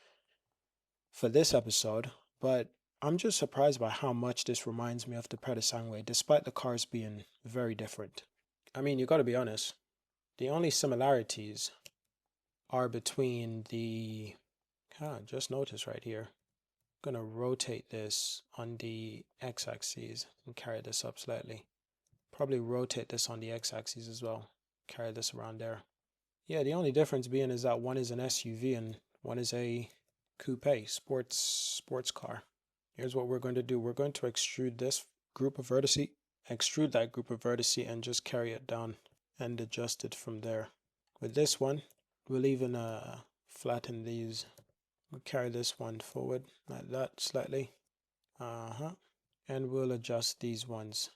S1: for this episode. But I'm just surprised by how much this reminds me of the Predesangwe, despite the cars being very different. I mean, you got to be honest. The only similarities are between the... just notice right here. I'm going to rotate this on the x-axis and carry this up slightly. Probably rotate this on the x-axis as well. Carry this around there. Yeah, the only difference being is that one is an SUV and one is a coupe, sports car. Here's what we're going to do. We're going to extrude this group of vertices, extrude that group of vertices and just carry it down and adjust it from there. With this one, we'll even flatten these. We'll carry this one forward like that slightly. And we'll adjust these ones.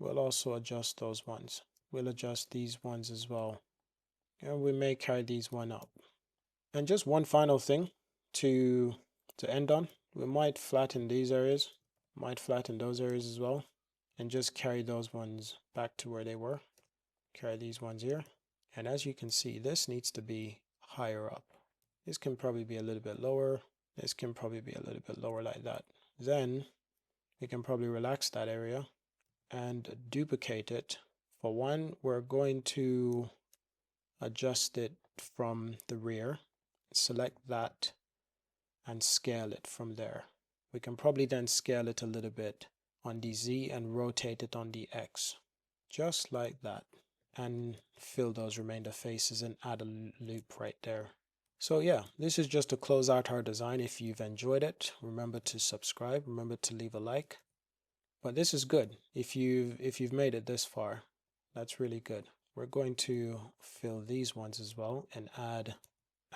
S1: We'll also adjust those ones. We'll adjust these ones as well. And we may carry these one up. And just one final thing to end on. We might flatten these areas. Might flatten those areas as well. And just carry those ones back to where they were. Carry these ones here. And as you can see, this needs to be higher up. This can probably be a little bit lower. This can probably be a little bit lower like that. Then we can probably relax that area and duplicate it. For one, we're going to adjust it from the rear. Select that and scale it from there. We can probably then scale it a little bit on the Z and rotate it on the X. Just like that. And fill those remainder faces and add a loop right there. So yeah, this is just to close out our design. If you've enjoyed it, remember to subscribe, remember to leave a like. But this is good. If you've made it this far, that's really good. We're going to fill these ones as well and add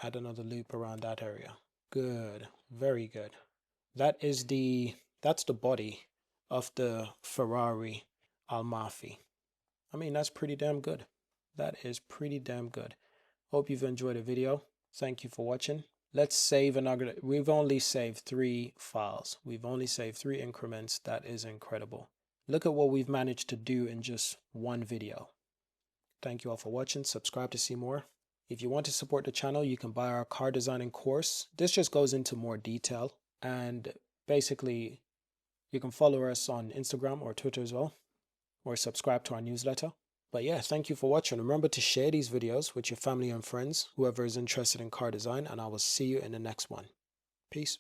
S1: another loop around that area. Good, very good. That's the body of the Ferrari Almafi. I mean, that's pretty damn good. That is pretty damn good. Hope you've enjoyed the video. Thank you for watching. Let's save another. We've only saved 3 files. We've only saved 3 increments. That is incredible. Look at what we've managed to do in just one video. Thank you all for watching. Subscribe to see more. If you want to support the channel, you can buy our car designing course. This just goes into more detail. And basically, you can follow us on Instagram or Twitter as well. Or subscribe to our newsletter. But yeah, thank you for watching. Remember to share these videos with your family and friends, whoever is interested in car design, and I will see you in the next one. Peace.